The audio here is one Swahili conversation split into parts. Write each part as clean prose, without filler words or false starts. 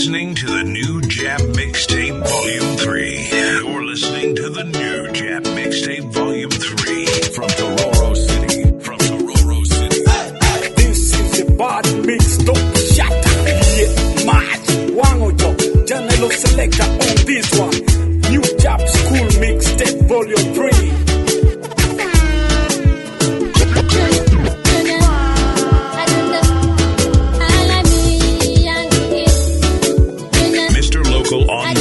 listening to the New Jap Mixtape Volume 3. You're listening to the New Jap Mixtape Volume 3 from Tororo City. This is the bad mix. Don't shut up. Yeah, mad. Wangojo. Janelo selector on this one. New Jap School Mixtape Volume 3. On decks. Mr. Local on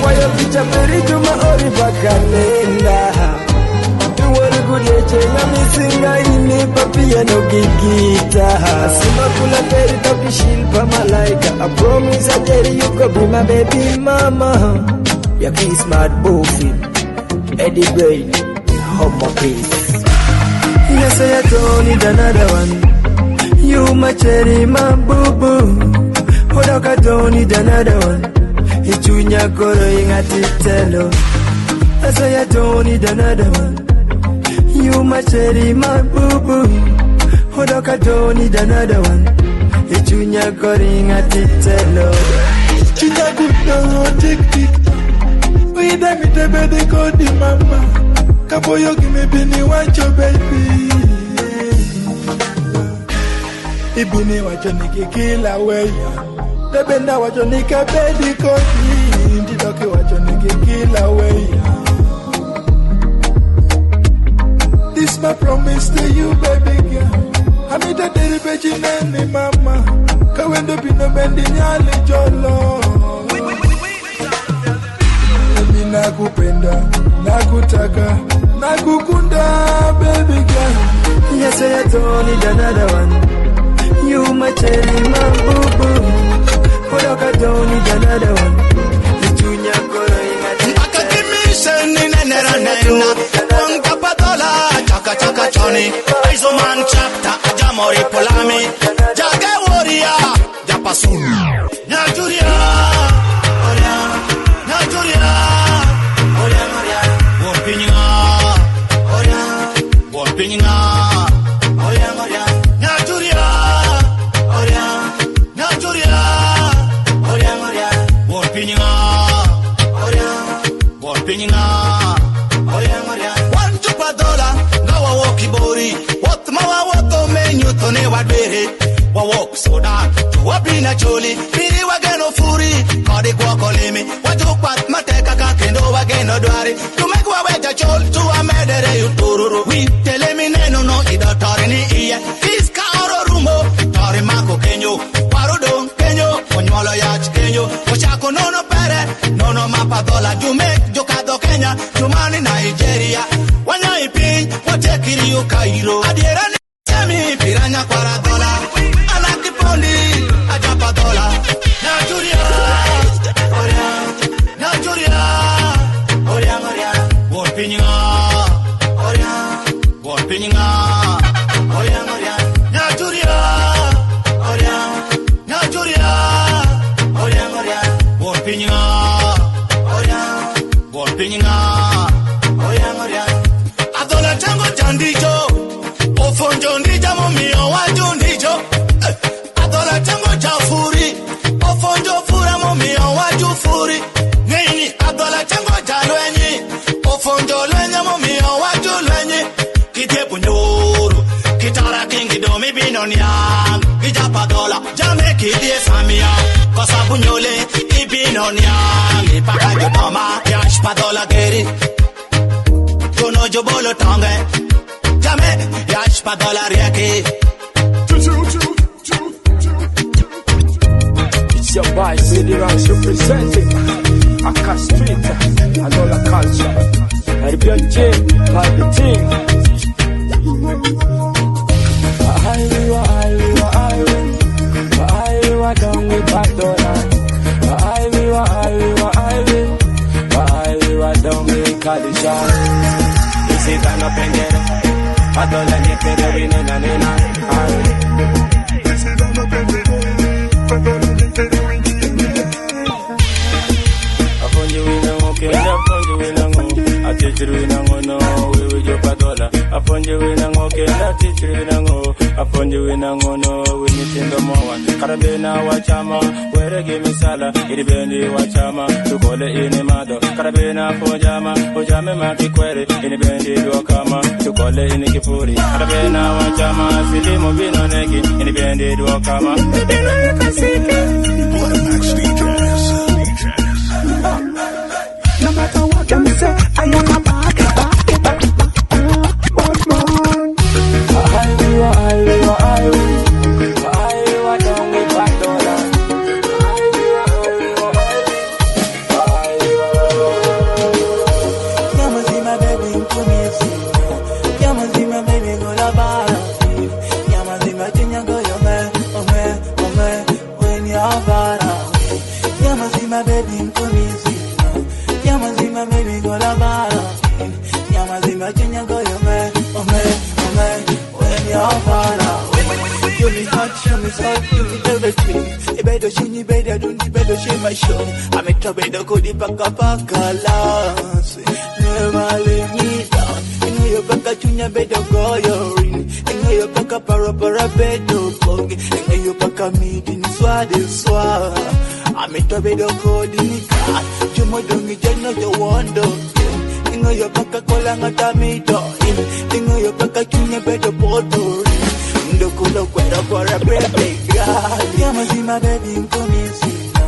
Why you bitch up ready to my ori bakalenda. You will Chenga misinga ini papia no gigita. Sima kula peri tapi shilpa malaika. I promise I tell you could be my baby mama. Ya kiss mad boofy Eddie Brain Homo peace. Yes I don't need another one. You my cherry my boo boo. Hodoka don't need another one. Ichunya koro ingati telo. Yes I don't need another one. You my cherry, my boo-boo. Hodoka don't need another one. Ichunya goring at it, hello. Chinya gudo, tick-tick. We them it, baby, go the mama. Kaboyo, give me bini, want your baby. Ibini, want your niki, kill away. The benda, want your nika, baby, go the. Ndidoki, want your niki, kill away. This my promise to you, baby girl. I need a daily virgin and mama. Kawendo bino bendi nyali jolo. Mimi nakupenda, nakutaka, nakukunda, baby girl. Yes, I don't need another one. You my cherry, my boo-boo. Hodoka don't need another one. Ichunya koro ingati. Akakimishe nina nera nena. Wangkapadola. Chaka choni, Aizo man chapter, Jamori polami, Jaga warrior, Japasun, Najuria, Oria, Najuria, Oria Maria, Wopinga, Oria, Wopinga, Oria Maria, Najuria, Oria, Najuria, Oria Maria, Wopinga, Oria, Wopinga, Oria Maria, $1 Kibori, what mawa wato menu to ne wadere. Wa walk so down to wabina choli. Biri wageno furi, kodi kwa kolimi. Wajupat mateka kakendo wageno dwari. To make wa weja chol to a medere yutururu. We telemi neno no ida tari ni iye. Kiska oro rumo, tari mako kenyo. Warudo kenyo, onywalo yach kenyo. Wachako nono pere, nono mapadola. Jumek jokado Kenya, jumani Nigeria. Wanya ipin, watekiri yu Cairo. Adiera ni semi, piranya kwara dola. Anakipondi, ajapa dola. Najuria, Oria, Najuria, Oria Maria. Wopinga, Oria, Wopinga, Oria Maria. Najuria, Oria, Najuria, Oria Maria. Wopinga, Oria, Wopinga, Oria Maria. Adola chango chandijo, ofonjo ndija mumio waju ndijo. Adola chango chafuri, ofonjo fura mumio waju furi. Nini adola chango chalwenyi, ofonjo lwenye mumio waju lwenyi. Kitepu nyuru, kitara kingi domi binoniang. Kijapa dola, jame kidie samia. Kosabu nyole, ibinoniang. Ipaka jodoma, yash padola geri. Jono jobolo tonge, jame yash padola rieki. It's your boy, Billy Ranks representing Aka Street, Adola Culture. Herbion J, Party Team. I don't need Padola. I don't need Kadisha. Is it an open gate? Padola ni pere wine na nena. Is it an open gate? Padola ni pere wine na nena. Afonji wina ngoke, afonji wina ngoke. Atichiri wina ngono, wewe jo Padola. Afonji wina ngoke, atichiri wina ngoke. Afonji wina ngono, wini tindo mwa. Karabena wachama, were give me sala. Iribendi wachama, tukole ini mado. Karabena pojama, pojame maki kwere. Iribendi duokama, tukole ini kifuri. Karabena wachama, silimu bino neki. Iribendi duokama. No matter what them say, I am a back. when you're far away. You me hot, you me soft, you me everything. You better shine, you better do, you better shine my show. I'm a better go the paka last. Never let me down. You know you paka chunya better go your ring. You know you paka para better bong. You know you paka meeting swad. I'm a better go the car. You mo don't you know you wonder. Ingo yo paka kola ngata mito Ingo yo paka chunya beto poto Ndo kulo kwero for a baby girl Yama zima baby nkumisina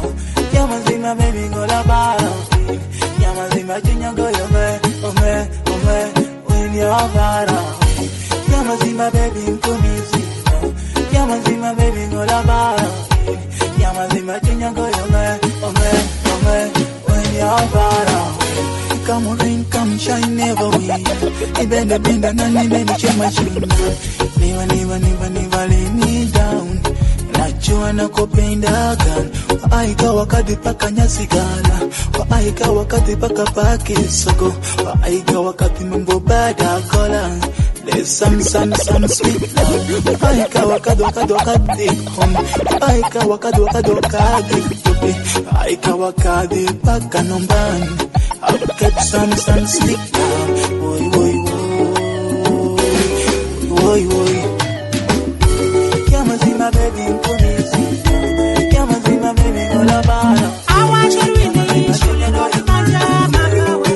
Yama zima baby ngola bara Yama zima chunya goyo ome when you're bara Yama zima baby nkumisina Yama zima baby ngola bara Yama zima chunya goyo ome when you're bara Come rain, come shine, never win. Ibenda benda na nibenda chema chuna. Never lay me down. Najua nakupenda gan. Waaika wakati paka nyasigala. Waaika wakati paka paki soko. Waaika wakati mambo bada kola. There's some sweet love. Waaika wakati home. Waaika wakati tupi. Waaika wakati paka nombani. I'll get some sleep now. Boy. Yamazima baby nkumizi. Yamazima baby ngolabana. I want you really, shule no imanja makawe.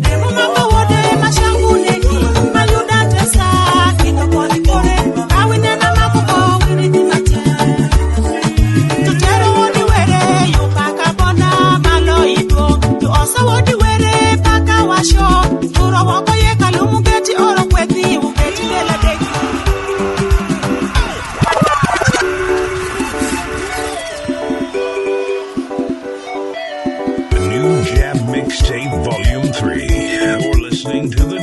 Demo mawode mashanguleki. Mayuda tesa, kito kore. Kawine na makuko, wiriti mate. Tutero wodi were, yupaka bona malo ipo. Tu osa wodi were, paka washo. Turo wako ye kalumu geti oro kweti, ugeti lela deki. Mixtape Volume 3. You're listening to the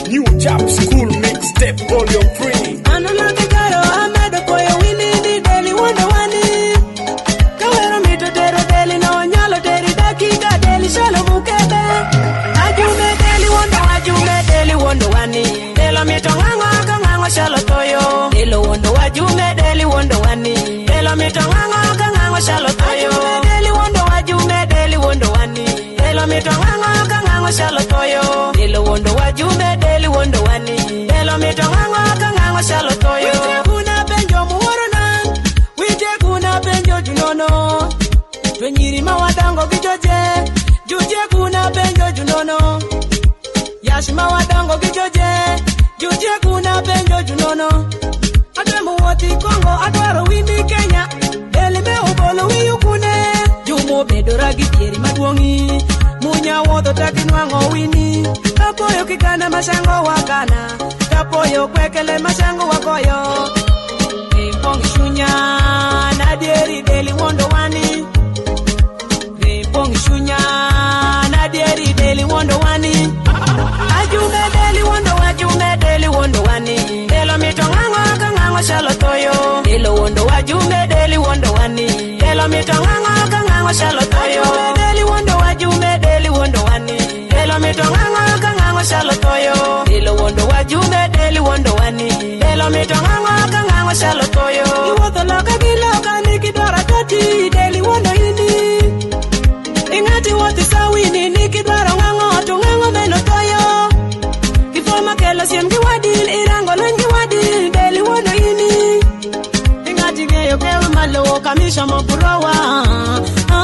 New Jam Mixtape Volume 3. toyo. Wite kuna penjo muorona, wite kuna penjo junono. Twenyiri mawadango kijoje, juje kuna penjo junono. Yashima wadango kijoje, juje kuna penjo junono. Ademu wati Kongo, adwaro windi Kenya. Deli me ubolo wiyukune. Jumo bedora gipieri maduongi. Munya wodo takinwango wini. Kapoyo kikana mashango wakana. Kapoyo kwekele mashango wakoyo. Rimpongi shunya. Nadieri deli wondo wani. Rimpongi shunya. Nadieri deli wondo wani. Ajume deli wondo wani. Delo mitongango kangango shalo toyo. Delo wondo wajume deli wondo wani. Delo mitongango kangango shalo toyo. Deli wondo wajume deli wondo wani. Delo mitongango kangango shalo toyo. Delo wondo wajume deli wondo wani. Delo mitongango kangango shalo toyo. Iwoto loka giloka nikidora tati deli wondo ini. Ingati woti sawini nikidora ngango tungango meno toyo. Kifoma kelo siem giwadil irango lungi wadil deli wondo ini. Ingati geyo kewe malo kamisha mopurawa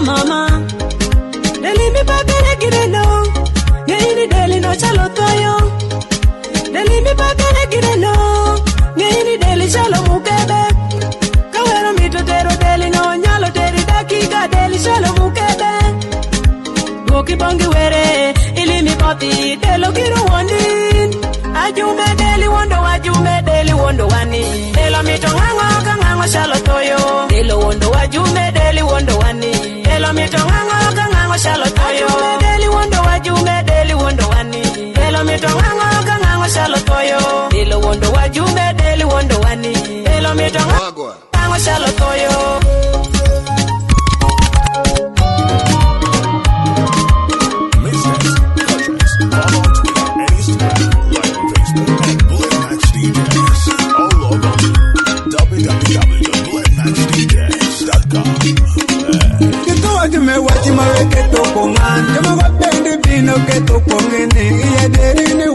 mama. Deli mi bagere gireno ngeini deli no chalo toyo. Deli mi bagere gireno ngeini deli chalo mukebe. Kawero mitotero deli no nyalo teri dakika deli chalo mukebe. Goki bongi were ili mi poti delo giro wondin. Ajume deli wondo wani. Delo mitongango kangango shalo toyo. Delo wondo wajume deli wondo wani. Delo mitongango kangango shalo toyo. Deli wondo wajume deli wondo wani. Delo mitongango kangango shalo toyo. Delo wondo wajume deli wondo wani. Delo mitongango kangango shalo toyo.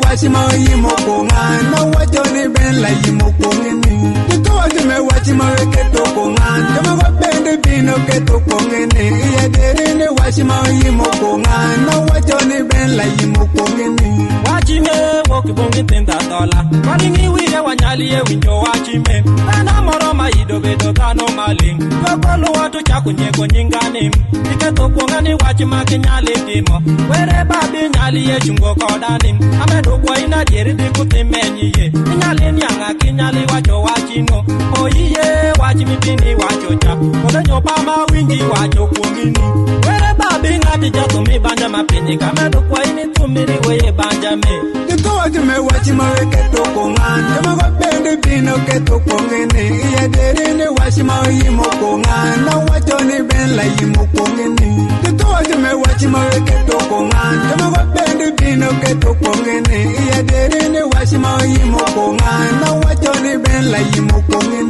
Washima yimo konga na wajoni ben la yimo kongeni. Niko wajime washima weketo konga jama wapende bino keto kongeni. Iya derine washima yimo konga na wajoni ben la yimo kongeni. Wachime woki bongi tenda dola. Waningi wile wanyali ye winjo wachime. Bana moroma ido bedo gano maling. Kokolo watu chaku nyeko nyingani. Iketo kongani wachima kinyali timo. Were babi nyali ye chungo kodani. Amedo kwa ina dieri diku timenyi ye. Kinyali nyanga kinyali wacho wachino. Oyiye wachimi pini wacho cha. Kode nyopama wingi wacho kumini. Were babi ngati jato mi banja mapini. Kamedo kwa ini tumiri weye banja me. Niko wajime wachima weketo konga jama wapende bino keto kongeni. Iya derine washima yimo konga na wajoni ben la yimo kongeni. Niko wajime wachima weketo konga jama wapende bino keto kongeni. Iya derine washima yimo konga na wajoni ben la yimo kongeni.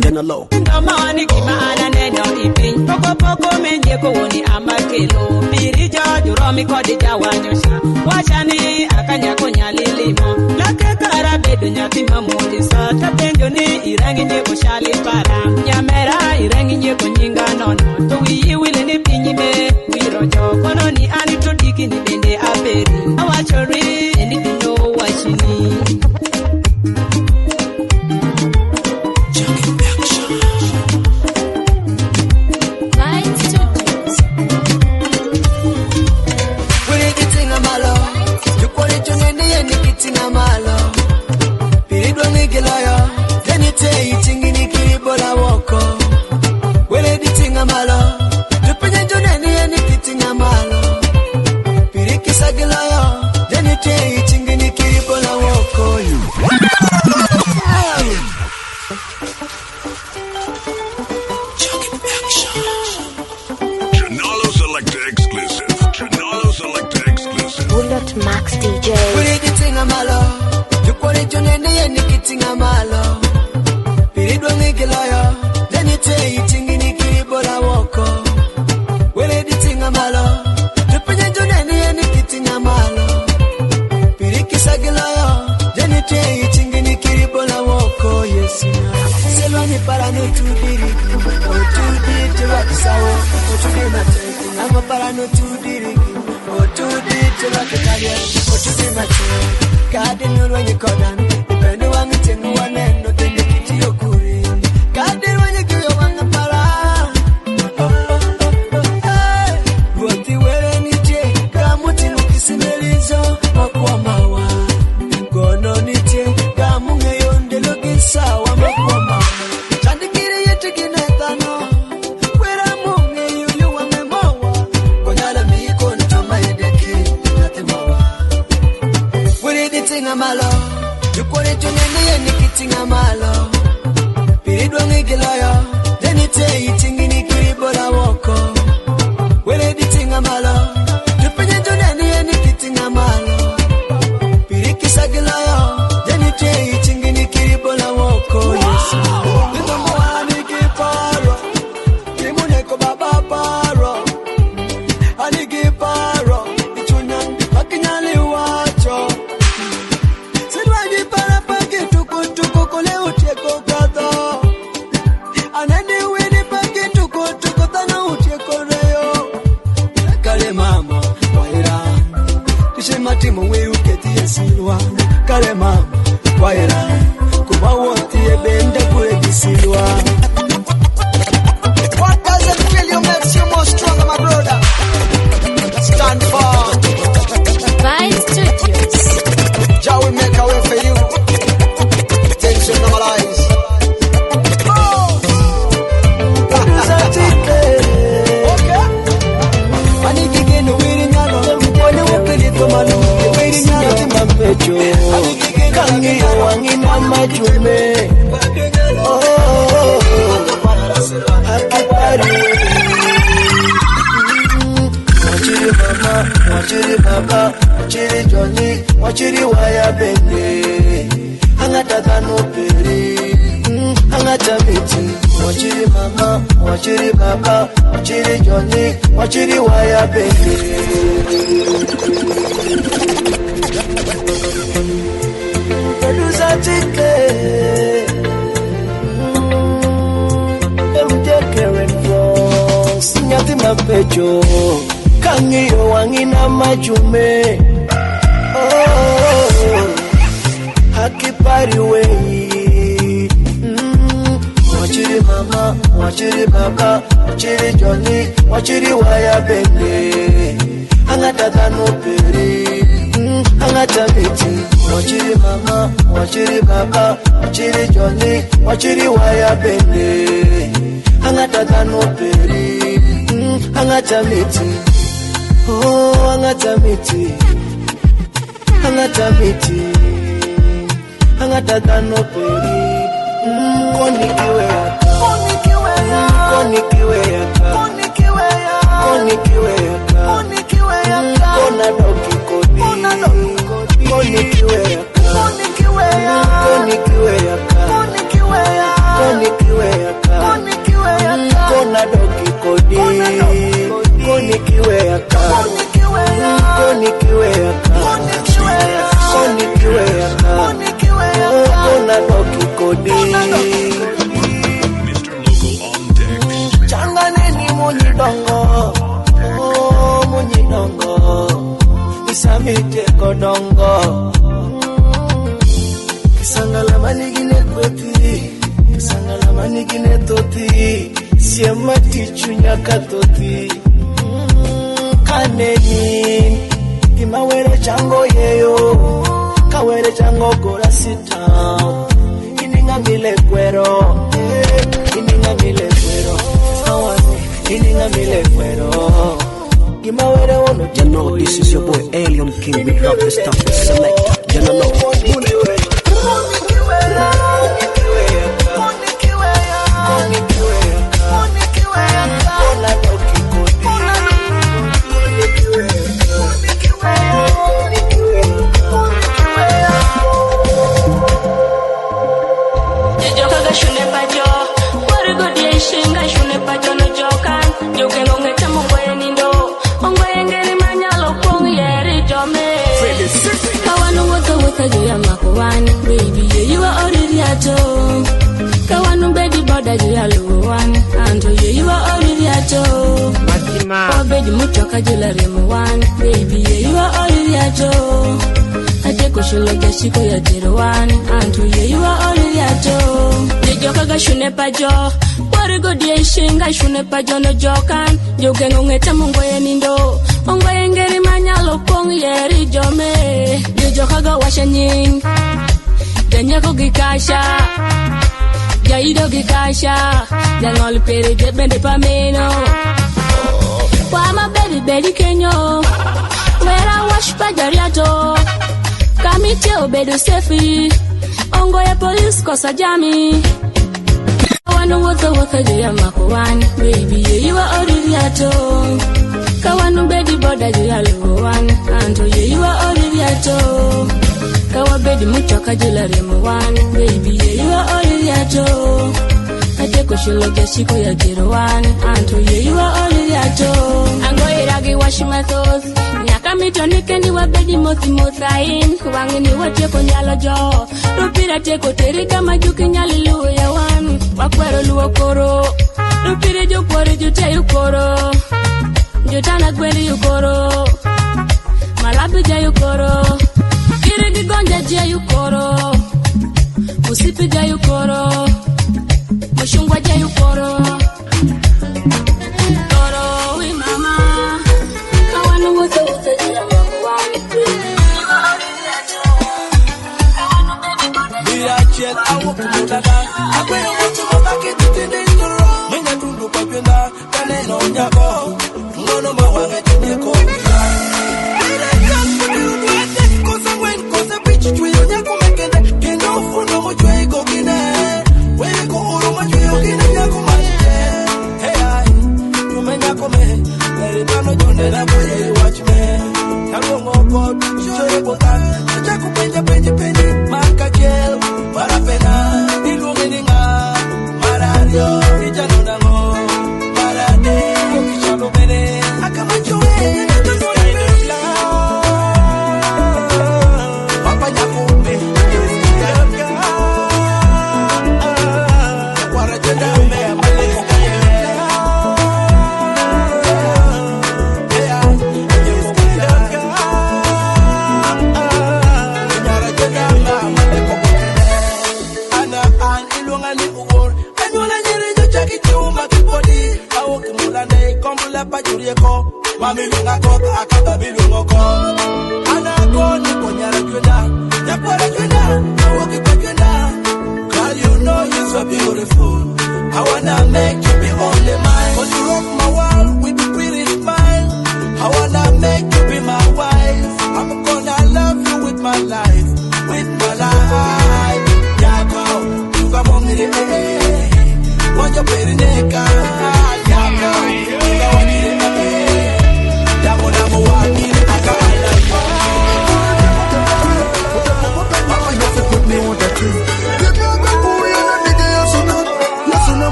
Ndamani kimana neno ipin. Poko poko menje kuwoni amakelo. Piri joju romi kodi jawanyosha. Wachani akanya kunyali limo. Lake kara bedu nyati mamulisa. Tapenjo ni irangi nye kushali para. Nyamera irangi nye kunyinga nono. Tuwi wili ni pinyi me. Wirojo kono ni anitodiki ni bende aperi. Awachori eni kino wachini. Piriki sagilaya, jenite para no tudiri, o tudi te wakisawo, o tudi mate. I'm a para no tudiri, o tudi te wakikalia, o tudi mate. Garden when you call down, depending on the thing one end, no thing you get your kuri. Garden when you give your one para. What the way any day, Kamuti Lukisimelizo, Makwamawa. Gono nite, Kamunga yonde looking sour, Makwama. Chandikiri yetikinetano, where I'm moving you and the mower. Gonala me con to my decade, nothing more. Where did it a malo? You put it to me and nicking a malo. Piridwang igilayo, then it's eating in Ikiribola woko. Where did it a malo? You put it to any and nicking a malo. Pirikisa gilayo, then it's eating in Ikiribola woko. The number one Ikiparo, Kimuneko Baba Paro, Aligiparo, Ichunan, Pakinali Wacho. Matimu we uketi yesilwa kale mama kwaera kuba wote ebende kuegisilwa. What doesn't kill you makes you more stronger, my brother. Stand for Vibe Studios. Jah will make a way for you. Things will normalize. Okay. Anigigeno wiringano wone wopelito malu. Pecho, kangi wangina majume. Oh, akipari. Wachiri mama, wachiri baba, wachiri Johnny, wachiri waya bende. Angata dano peri, angata miti. Wachiri mama, wachiri baba, wachiri Johnny, wachiri waya bende. Tike, Sinyati mapecho, kangiyo wangina majume. Oh, hakipari wei. Wachiri mama, wachiri baba, wachiri Johnny, wachiri waya bende. Angata dano peri, angata miti. Wachiri mama, wachiri baba, wachiri Johnny, wachiri waya bende. Angata dano peri, angata miti. Oh, angata miti. Angata miti. Angata dano peri. Koni kiwea. Koni kiwea. Koni kiwea. Koni kiwea. Koni kiwea. Koni kiwea. Kona doki kodi. Kona doki kodi. Koni kiwea. Koni kiwea. Koni kiwea. Koni kiwea. Koni kiwea. Koni kiwea. Kona doki kodi. Koni kiwea. Koni kiwea. Koni kiwea. Koni kiwea. Koni kiwea. Koni kiwea. Kona doki kodi. Mr. Local on deck. Changaneni munyidongo. Oh, munyidongo. Isamite kodongo. Kisangala manigine kweti. Kisangala manigine toti. Siema tichunya katoti. Kaneni. Kimawere chango yeyo. Kawere chango gora sita. Ininga mile kwero. Ininga mile kwero. Awani. Ininga mile kwero. Kimawere wono you know, this is your boy Alien King. We drop the stuff and select. You know. Baby, you are already at home. Kawanu bedi boda jula luwan anto ye you are all riato Matima obedi mutoka jula remuwan baby ye you are all riato ate kushulo gashiko ya tirwan anto ye you are all riato de joka gashune pajo Warigo die shinga shune pajo no jokan jogengo ngeta mungoye nindo ongoye ngeri manyalo pong yeri jome de joka ga washanyin Danyako gikasha Jaido gikasha Jangol pere je bende pameno Wama baby kenyo Wera wash pa jariato Kamite obedo sefi Ongo ya police kosa jami Kawano wotha jaya makuwan Baby ye you are oririato Kawano bedi boda jaya luwan Anto ye you are oririato Kawa bedi mutoka jula remuwan Baby ye you are all riato Ate kushulo gashiko ya jiruwan Anto ye you are all riato Ango iragi washi mathos Nyaka mito nikendi wa bedi mothi mothain Kuwangi ni wate konyalo jo Rupira teko terika majuki nyali luwe ya wan Wakwero luwa koro Rupire jo kwore jute yukoro Jutana gweli yukoro Malabi ja yukoro Kirigi gonja jia yukoro Musipi ja yukoro Mushungwa ja yukoro Koro we mama Kawanu wuta jia makuwani Bira chel awo kumudada Akwe wutu mabaki tutinde njuro Menya tundu kwa penda Kaneno nyako Ngono mawange tindeko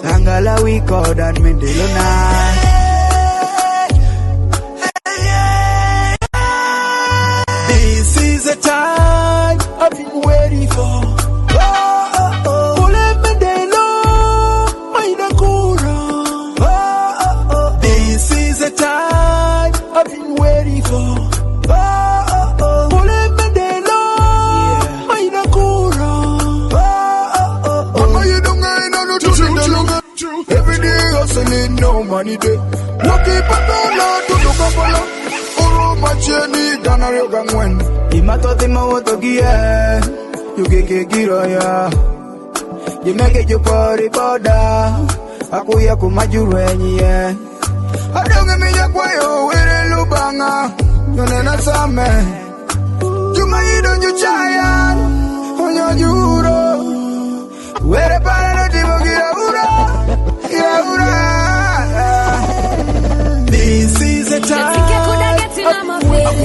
Sangala we call that Mendelona. This is the time I've been waiting for. This is the time I've been waiting for. No money day. What people don't know to look up on Oro macheni dana yoga ngwen. Imato tima woto gie. You get giro ya. You make it your body boda. Akuya kumajureni ye. Adonge minya kwayo were lubanga. Yonena same. Juma yido njuchaya. Onyo juro. Were para no tibo gira ura.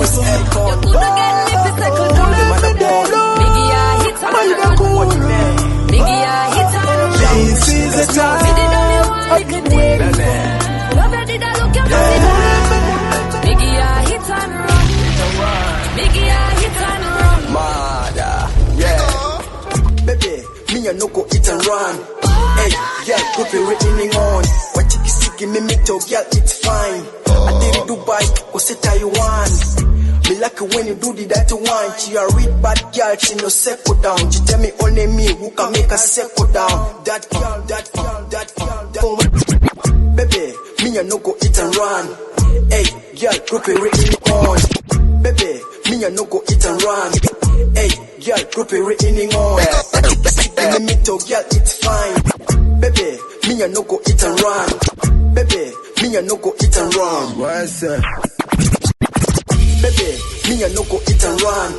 This Akon. You coulda get me to settle down. Biggie, I hit on run. Biggie, I hit on run. This is the time. Me did only one little thing. Love you did I look your body down. Biggie, I hit on run. Biggie, I hit on run. Mada, yeah. Baby, me and no go eat and run. Hey, yeah, go be waiting on. What you sticky me to girl, it's fine. I did it Dubai, go say Taiwan. Me like it when you do the that you want. She a real bad girl, she no settle down. She tell me only me who can make her settle down. That girl. Baby, me and no go eat and run. Hey, girl, go be waiting on. Baby, me and no go eat and run. Hey, girl, go be waiting on. In the middle, girl, it's fine. Baby, me and no go eat and run. Baby, me and no go eat and run. What's up? Baby, me and no go eat and run.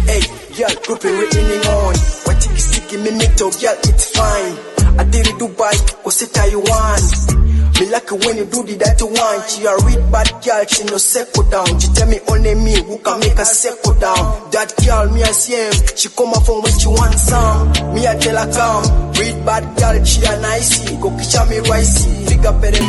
Hey, girl, group it waiting on. What you sticky me middle, girl, it's fine. I did it Dubai, go say Taiwan. Me like it when you do the that you want. She a real bad girl, she no settle down. She tell me only me who can make her settle down. That girl, me a same. She come up from when she want some. Me a tell her come. Real bad girl, she a nice. Go kiss me rice. Figure better.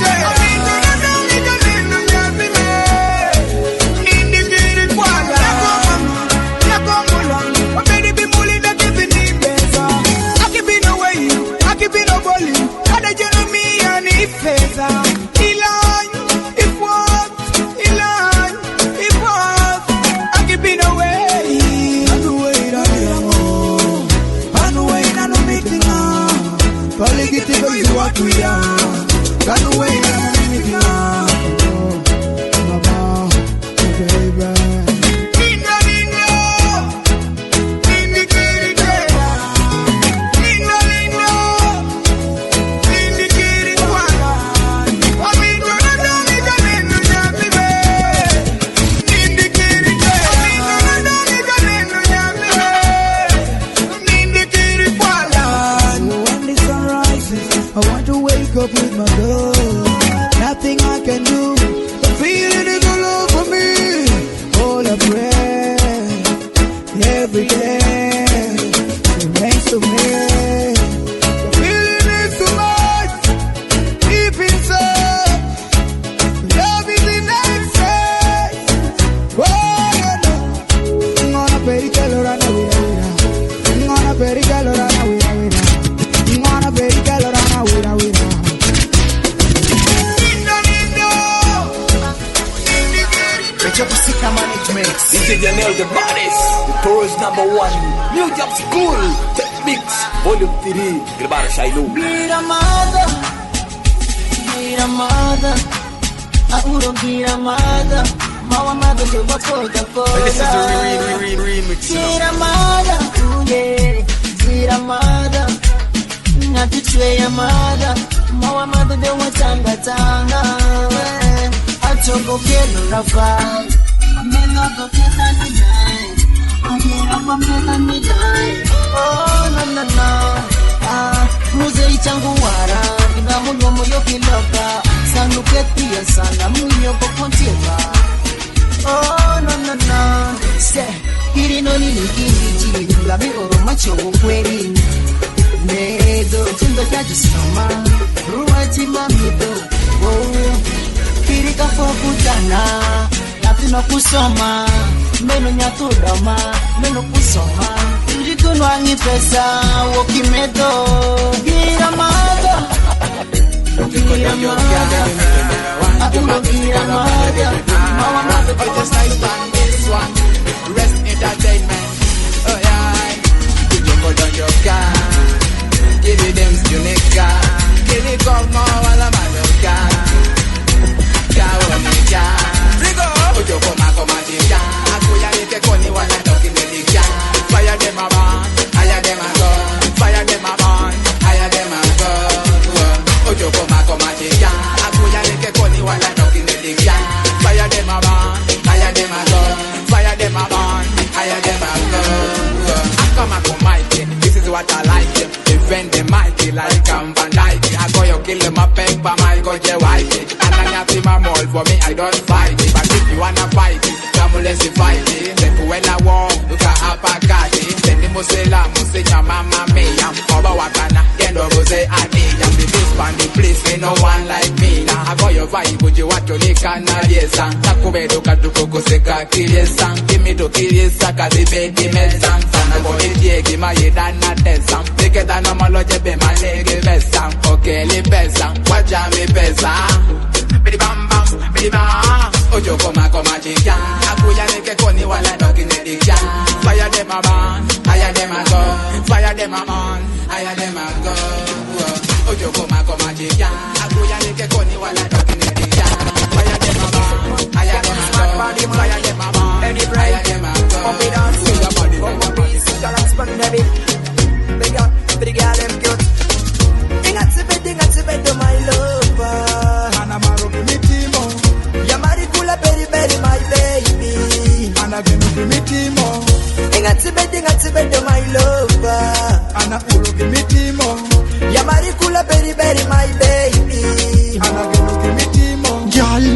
DJ Janelle, the baddest, the Taurus #1, New Job School, Tech Mix, Volume 3, grabar Shiloh. Giramada, Auro Giramada, Mama Mother to Bakoda. This is the remix. Giramada, Giramada, Natue Yamada, Mama Mother de Watanga Tanga, Atoko Keno Rafa. Mela go get on the night. I'm a midnight. Oh, no. Muze ichangu wara. Ina munyo moyo kiloka. Sanu ketia sana munyo pokontiba. Oh, no. Se, kirino ni nikindi. Labi oro macho ukweli. Nedo, tundo kaji soma. Ruwachi mamido. Oh, kirika fokutana. Napino kusoma, meno nyatudoma, meno kusoma. Njikuno angi pesa, wokimedo. Giramada, Mama mother, it's just nice on this one. Rest entertainment. Oh yeah, you jump on your car. Give it them Jamaica. Give it call more while I'm on your car. Ojo koma chica, akuya nike koni wana toki medica. Fire them a burn, higher them a go. Fire them a burn, higher them a go. Ojo koma chica, akuya nike koni wana toki medica. Fire them a burn, higher them a go. Fire them a burn, higher them a go. what I like him. Defend the mighty like I'm Van Dyke. I go you kill him a paper, my go je white. And I have him a mold for me, I don't fight it. But if you wanna fight it, come on, let's fight it. Then when I walk, you can have a cat. Then the musela, musenya mama me. I'm over wakana, get over say I need. I'm the best man, the place, ain't no one like me. Now I go your vibe, would you want to lick and not yes, and Takubedo Katuko Seka Kilisan, give me to Kilisa, Kazi baby Mesan, Sana Boy, give my head and not desam. Take it and I'm a lodge, be my leg, Besam, okay, Libesam, watch out me Besam. Bidi bam bam, bidi bam. Ojo koma koma chicha. Akuya neke koni wala doki nedicha. Fire dem a ban, higher dem a go. Fire dem a man, higher dem a go. Ojo koma koma chicha. Akuya neke koni wala doki nedicha. Fire dem a ban, higher dem a go. Fire dem a man, higher dem a go. Up it on, see your body, one piece. Gotta expand baby. Big up, big girl, them cute. Ingatsi bed, my lover. Yamarikula berry berry my baby. Ana give me timo. Ingatsi bed, my lover. Ana give me timo. Yamarikula berry berry my baby. Ana give me timo. Jali,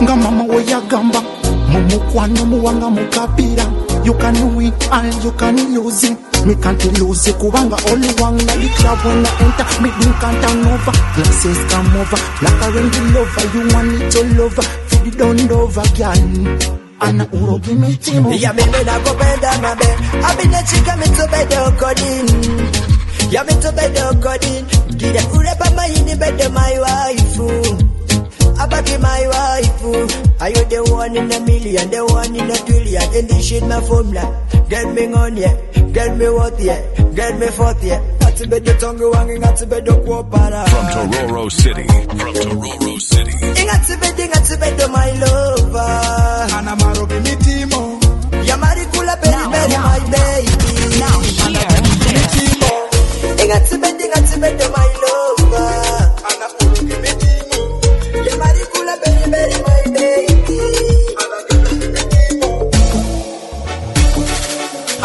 nga mama oya gamba. Mumu kwano muwanga mukapira. You can win and you can lose it. Me can't lose it, kubanga only one like the club when I enter. Me can't turn over, glasses come over. Like a rain lover, you want it all over. Feed it on over, girl. Ana uro give me timo. Ya me na go bend na be. I been a chica me to bed coding. Ya me to bed coding. Did I ure my in the bed my wife? Abaki my wife. Are you the one in a million, the one in a trillion? And this shit my formula. Get me on yeah, get me what yeah, get me forth yeah. Got to be the tongue wanging, got to be the kuopara. From Tororo City. Got to be my lover. Ana maro give me timo. Yamarikula berry berry my baby. Now here. Got to be my lover. Ana uro give me timo. Yamarikula berry berry my baby.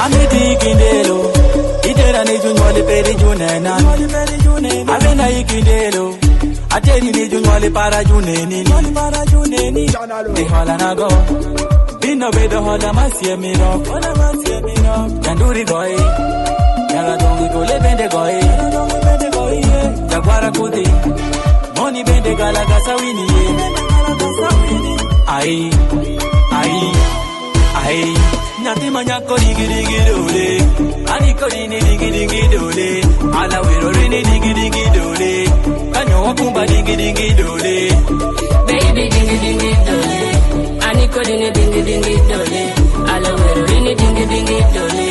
Ami digindelo, idera ne junwale peri junena. Avena ikindelo, ateri ne junwale para juneni. Di hola na go, bino bedo hola masie miro. Yanduri goi, yaga dongi gole bende goi. Jaguara kuti, moni bende galaga sawini. Ai. Nyati manyako digi dole, ani kodi ni digi dole, ala wirori ni digi dole, kanyo wakumba digi dole. Baby digi dole, ani kodi ni digi dole, ala wirori ni digi dole,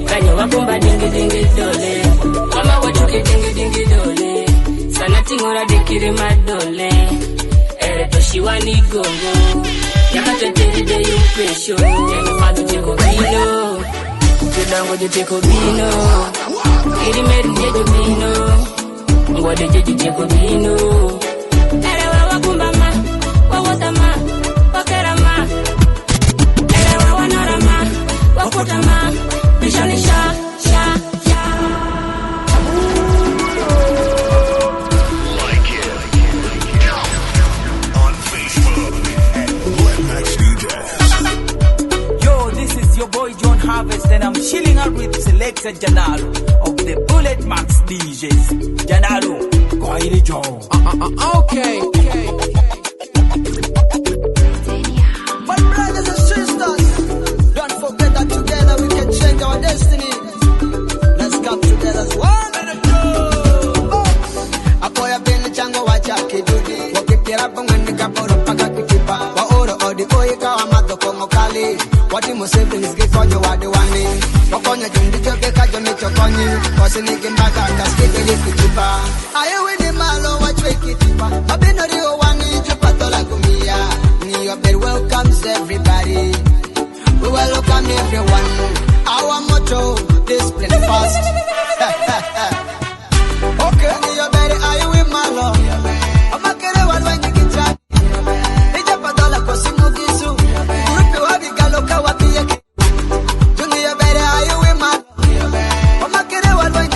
kanyo wakumba digi dole. Mama wachuke digi dole, sana tingora dikiri madole, ere toshiwani gongo. Yakato teri de you pressure. Yenu madu jeko bino. Kudango jeko bino. Iri meru jeko bino. Ngwade jeko bino. Erewa wakumba ma. Wawota ma. Wakera ma. Erewa wanara ma. Wakuta ma. Bishani sha. And I'm chilling out with Selector Janalo of the Bullet Max DJs. Janalo, go ahead, Joe. Okay. My brothers and sisters, don't forget that together we can change our destiny. Let's come together as one. Apoya bene chango wachake dudi. Wakikira pangani kaporo paka kikipa. Wa oro odi oye kawa mato kongo kali. Wati mo siblings get konyo wadi wani. Wakonyo jundi choke kajo ni chokonyi. Kosi niki mbaka kaskiti ni kitipa. Aye wini malo wachwe kitipa. Mabino rio wani chupato la kumia. Ni your bed welcomes everybody. We welcome everyone. Our motto, discipline fast. Okay. Ni your bed aye wini malo. Omakere wadwa nyikitra. Nija patola kosi mugisu. Urupi wabi galoka wabi yake. Jungi ya bere ayu we man. Omakere wadwa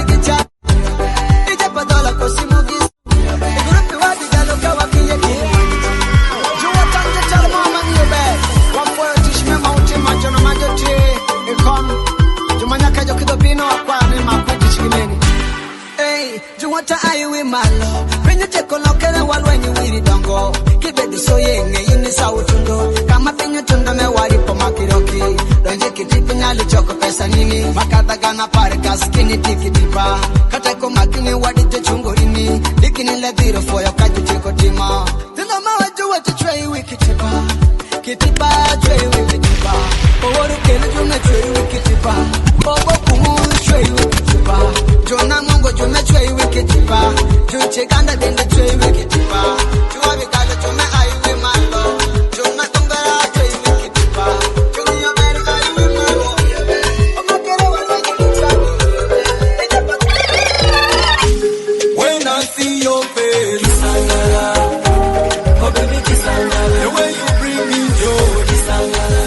Kata ayuwi malo Pinyo teko lokere walwenyi wiri dongo Kibedi soyenge yuni sautundo Kama pinyo tundo me wari po makiroki Donje kitipi nyali choko pesa nini Makata gana pare kaskini tiki tipa Kata ko makini wadi te chungurini Dikini le dhiro foyo kaji chiko tima Tino mawa juwa te chwe wiki tipa Kitipa chwe wiki tipa Oworu kele jume chwe wiki tipa Bobo kumu chwe wiki tipa Jona mungo jume chwe wiki tipa Juche ganda dende chwe wiki tipa Juwa vikale jume ayuwe malo Juna tungara chwe wiki tipa Juni yomeri ayuwe malo Omakere wala jikita When I see your face, Kisangala, oh baby Kisangala, the way you bring me joy, Kisangala,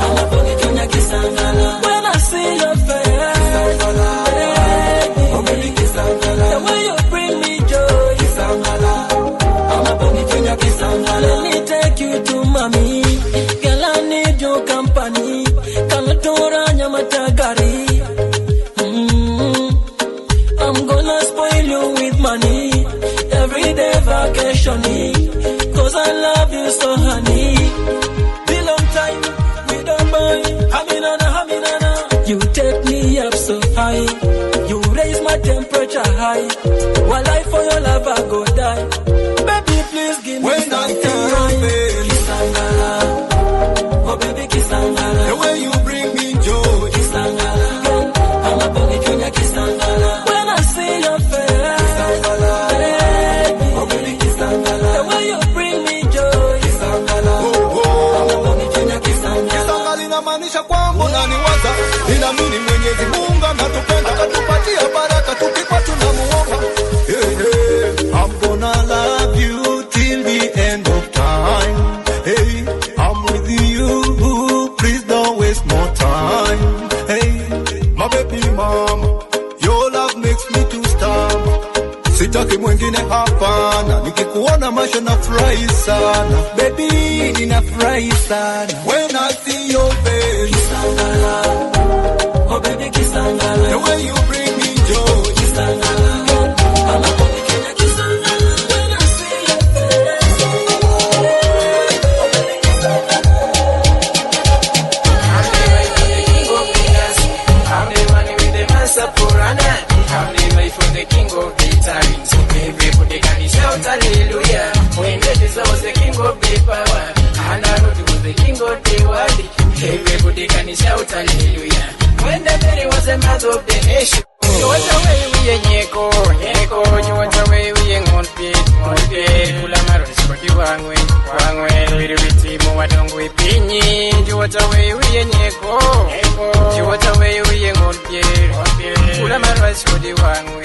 I'm a boogie Kenya Kisangala. When I see your face, Kisangala, oh baby Kisangala, the way you bring me joy, Kisangala, I'm a boogie Kenya Kisangala. Let me take you to mommy, girl I need your company, Kalatora Nyamatagari. I'm gonna spoil you with money, everyday vacationing, cause I love you so honey. The long time we don't buy, haminana. You take me up so high, you raise my temperature high, while I for your love I go die. Baby please give me when some I see time. your face, Kisangala, oh baby Kisangala, the way you bring me joy, Kisangala, I'm a boogie Kenya Kisangala. When I see your face, Kisangala, oh baby Kisangala, the way you bring me joy, Kisangala, I'm a boogie Kenya Kisangala. Kisangala inamaanisha kwamba unaniwaza, ninaamini Mwenyezi Mungu anatupenda, atatupatia baraka tukipa tunamuomba. Hey, hey, I'm gonna love you till the end of time. Hey, I'm with you, please don't waste more time. Hey, my baby mama, your love makes me to stop. Sitaki mwingine hapana, nikikuona maisha nafurahi sana. Baby, ninafurahi sana. When I see your face, Kisangala, oh baby Kisangala, the way you bring me joy, Kisangala, I'm a boogie Kenya Kisangala. When I see your face, oh baby Kisangala. I'm the wife of the king of leaders. I'm the one with the master Purana. I'm the wife of the king of the times. Everybody can shout hallelujah. When the Jesus was the king of the power, and I know he was the king of the world. Everybody can shout hallelujah. When the Mary was the mother of the nation. You want away with a nyeko, you want away with a ngonpit, kula maros kwa kiwangwe, wiribiti mwadongwe pinyi, you want away with a nyeko, you want away with a ngonpit, kula maros kwa kiwangwe,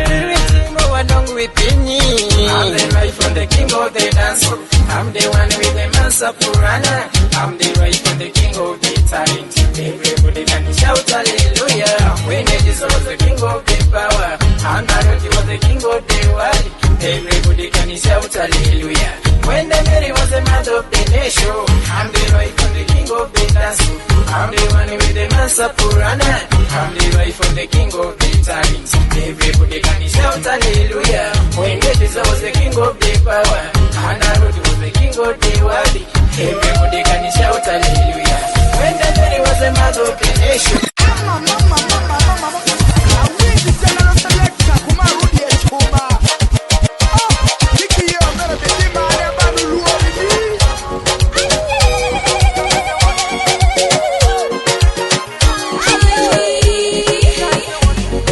wiribiti mwadongwe pinyi. I'm the wife from the king of the dance, I'm the one with the master Purana, I'm the wife from the king of the talent. Everybody can shout hallelujah. When Jesus was the king of the power, and Herod was the king of the world. Everybody can shout hallelujah. When the Mary was the mother of the nation, I'm the wife from the king of the dance. I'm the one with the master Purana. I'm the wife from the king of the talents. Everybody can shout hallelujah. When Jesus was the king of the power, and Herod was the king of the world. Everybody can shout hallelujah. When the Mary was the mother of the nation.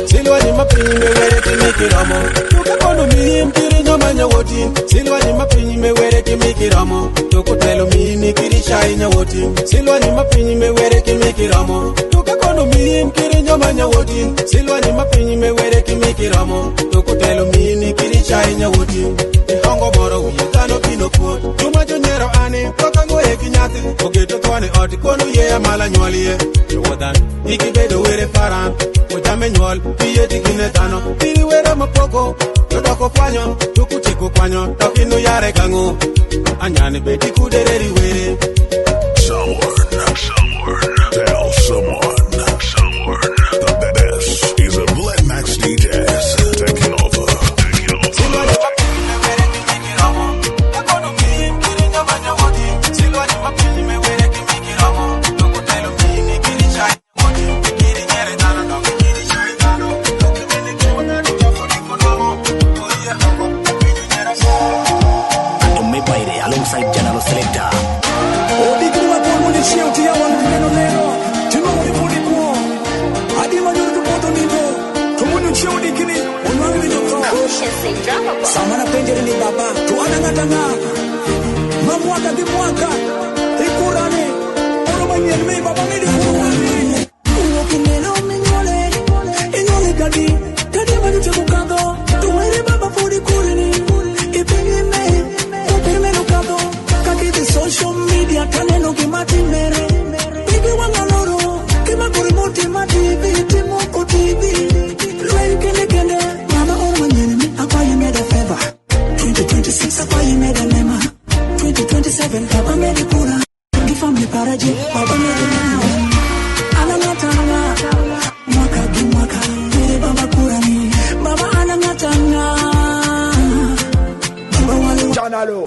Silwa ni mapinyi mewere kimikiramo, tukakono mihim kiri nyoma nyawotin. Silwa ni mapinyi mewere kimikiramo, tukutelo mihini kiri shai nyawotin. Silwa ni mapinyi mewere kimikiramo, tukakono mihim kiri nyoma nyawotin. Silwa ni mapinyi mewere kimikiramo, tukutelo mihini kiri shai nyawotin. Ihongo moro wiye kano pino kuot, chuma jonyero ani kokango e kinyati. Ogeto kwane oti kono ye amala nywalie. Yowodan, iki bedo were paran. Ojame nyuol, piye tikine tano. Tiri were mapoko, yodoko kwanyo. Tukutiku kwanyo, tokinu yare kango. Anyane beti kudereri were. Someone, tell someone. The best is a Blend Max DJs taking Samana pendere ni baba tuana ngatanga mamwaka dimwaka ikurani oromanye ni baba mili kurani ukinelo minyole inyole dadi mani chukado tuwele baba furi kurani ipinime upime lukado kaki di social media kaneno kimati mere bibi wangaloro kima kuri moti mati biti moko TV lwe kende mama oromanye ni akwa you made a favor 2026 akwa you made a mema 2027 baba made a pura gifamli paraje baba made a mema anangatanga mwaka gimwaka mere baba kurani baba anangatanga baba wale chanalo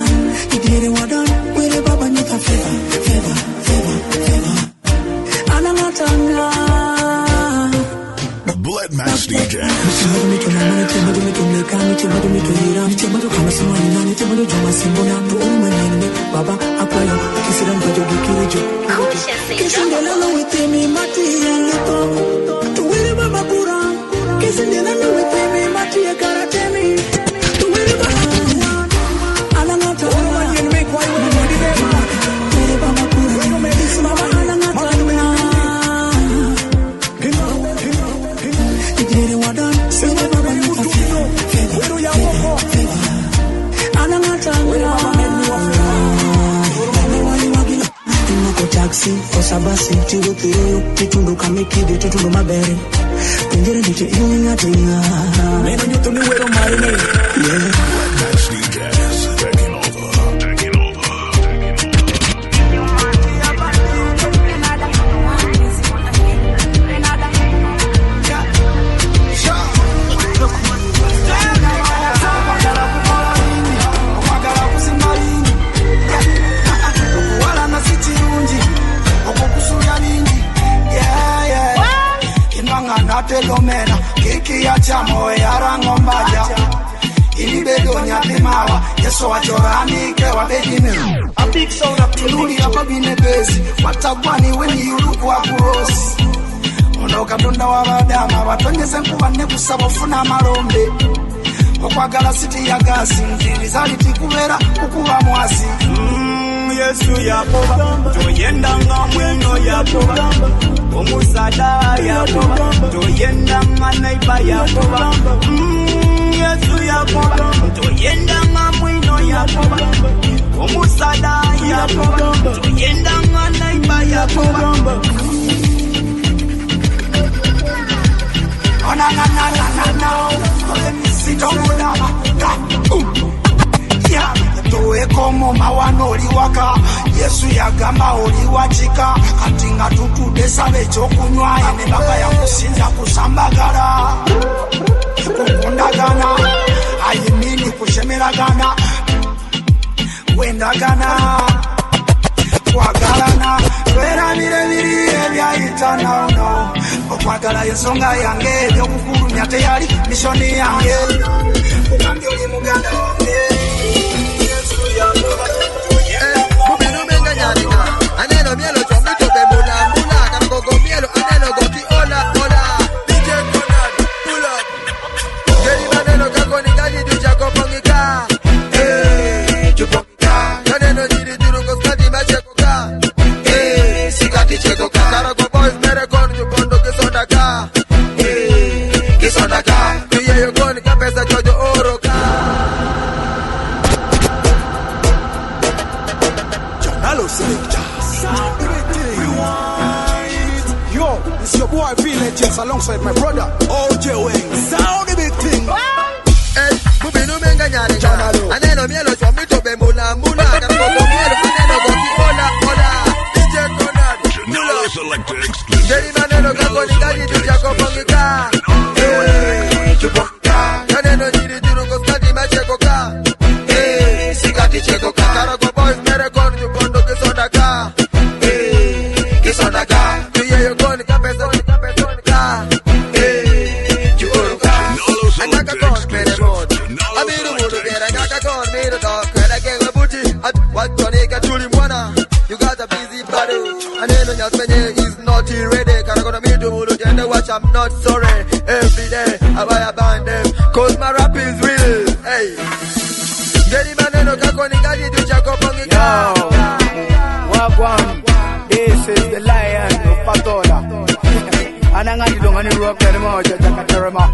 idire wadan mere baba nika favor anangatanga Blood Match DJ. Baba apoyo kisira mkojo gikirijo kisindela witemi mati yalito tuwele baba kura kisindela witemi mati karatemi tuwele baba anangata wanye ni kwa hiyo ni beba tuwele baba kura baba anangata idire wadan sema baba ni kafiro wero ya woko anangata taxi osabasi tirukiru titundu kamikide titundu mabere pendere dite ingatinga meno nyoto ni wero marine yeah Match DJs taking over. Telomena kiki ya chamo ya rangombaja ilibedo nyapimawa yeso wachorani ke wabedime a big sound up tululi hapa bine bezi watagwani weni yuruku wa kurosi onoka tunda wa badama watonyeze nkuba ne kusaba funa marombe okwagala city ya gasi ndiri zaliti kubera ukuba mwasi Yesu yakoba toyenda nga mweno yakoba omusada yakoba toyenda nga naiba yakoba Yesu yakoba toyenda nga mweno yakoba omusada yakoba toyenda nga naiba yakoba ona na sitomulaba ya towe komo mawano oliwaka Yesu yagamba oliwachika kati nga tutude sabe chokunywa ne baba yakusinza kusambagala kukundagana ayimini kushemeragana wendagana kwagalana tweramire biri ebyayitana ono okwagala yensonga yange ebyokukulumya teyali mishoni yange kugambi oli muganda wange Mubinu menga nyarika aneno mielo chomito bemula mula kangogo mielo aneno goti ola DJ Conrad pull up Geri maneno kako ni gani duja kopongika chupongika aneno jiri turungo skati machekoka sikati chekoka Karago boys merekon chupondo kisondaka Tuye yogoni kapesa chojo oroka Yo, it's your boy V-Legends alongside my brother OJ Wing. Sound the big thing. Mubinu menga nyarika aneno mielo chomito bemula mula kangogo mielo aneno goti ola DJ Conrad Now select exclusive. Geri maneno kako ni gani duja kopongika chupongika aneno jiri turungo skati machekoka sikati chekoka Karago boys merekon chupondo kisondaka Tuye yogoni kapesa chuoruka Anaka kon mere mod Abiru mudu gera Anaka kon mere dog Kwela genga buti Watonika tuli mwana You got a busy body Aneno nyasmenye is not ready Karakona midu mudu jende watch I'm not sorry Every day I buy a band them Cause my rap is real Wagwan, this is the lion of Patola. Anangani dong ani rock dari mo jaga terima.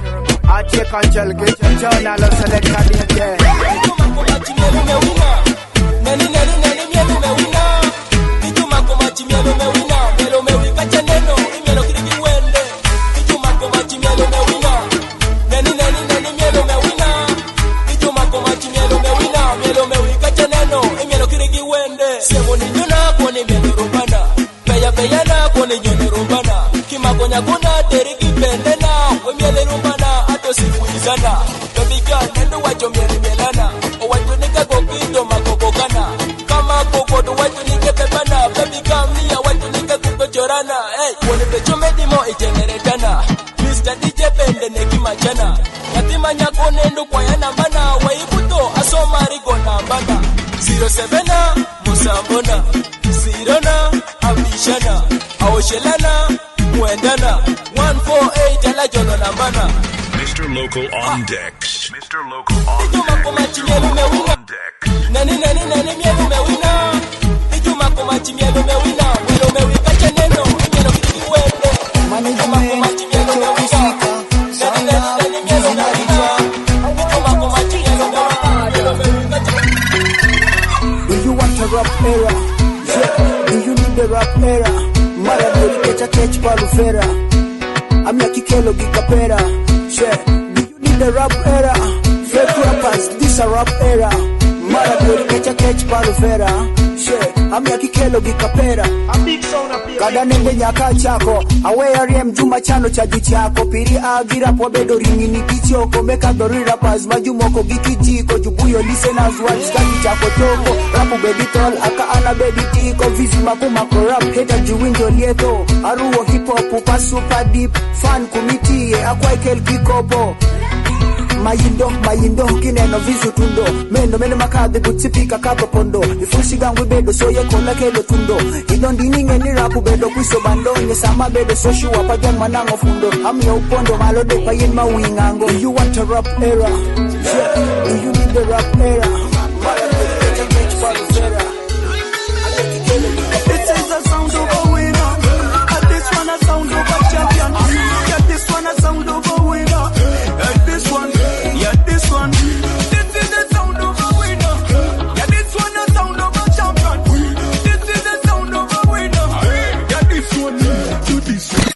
Aceh kancel ke jana lo select kali je. Nani nani nani mielu me wina. Itu mako machi mielu me wina. Mielu me wika cheneno. Mielu kiri wende. Itu mako machi mielu me wina. Nani nani nani mielu me wina. Itu mako machi mielu me wina. Mielu me wika cheneno. Mielu kiri wende. Sebo ni nyuna kone mielu rumbana. Peya peya na kone nyuna rumbana. Kimakonya kuna teriki pende na. We mielu rumbana ato sifuizana. Baby girl nendo wacho mielu melana. O wacho nika kokindo makokokana. Kama kokodo wacho nike pepana. Baby girl niya wacho nika kukochorana. Hey, wone pecho medimo ijeneretana. Mr. DJ pende neki machana. Yatima nyako nendo kwa yana mana. Waibuto asoma rigo na mbana. 07 Musambona 0 Abishana Awoshelana Mwendana 148 ala jono na mbana. Mr. Local on decks. Mr. Local on decks. Nani nani nani mielu me wina. Ijuma kumachi mielu me wina. Welo me wika cheneno. Mielu kiki wende. Ijuma kumachi mielu me wina. Nani nani nani mielu me wina. Ijuma kumachi mielu me wina. Do you want a rap era? Yeah. Do you need a rap era? Mara dori kecha kech palufera. Amya kikelo gikapera. Yeah. Do you need a rap era? Fake rappers, this a rap era. Mara dori kecha kech palufera. Yeah. Amya kikelo gikapera. Kada nende nyaka chako. Awe ariem juma chano chaji chako. Piri agira po bedo ringi ni kichoko. Meka dori rappers majumoko gikijiko. Jubuyo listeners watch kani chako toko. Rapu baby tall aka ana baby tiko. Vizi mako rap heta juwinjo lieto. Aruo hip hop upa super deep. Fan kumitie akwa ikel kikopo. Mayindo kineno vizu tundo. Meno makade butipika kapo pondo. Ifushi gangu bedo soye kola kelo tundo. Idondi ninge ni rapu bedo kuiso bando. Nyesama bedo soshu wapagen manango fundo. Ami ya upondo malode payen mawingango. Do you want a rap era? Yeah. Do you need a rap era? This is the sound of a winner. This one a sound of a champion. Yeah, this one a sound of a winner. This one. Yeah, this one. This is the sound of a winner. Yeah, this one a sound of a champion. This is the sound of a winner. Yeah, this one. Do this one.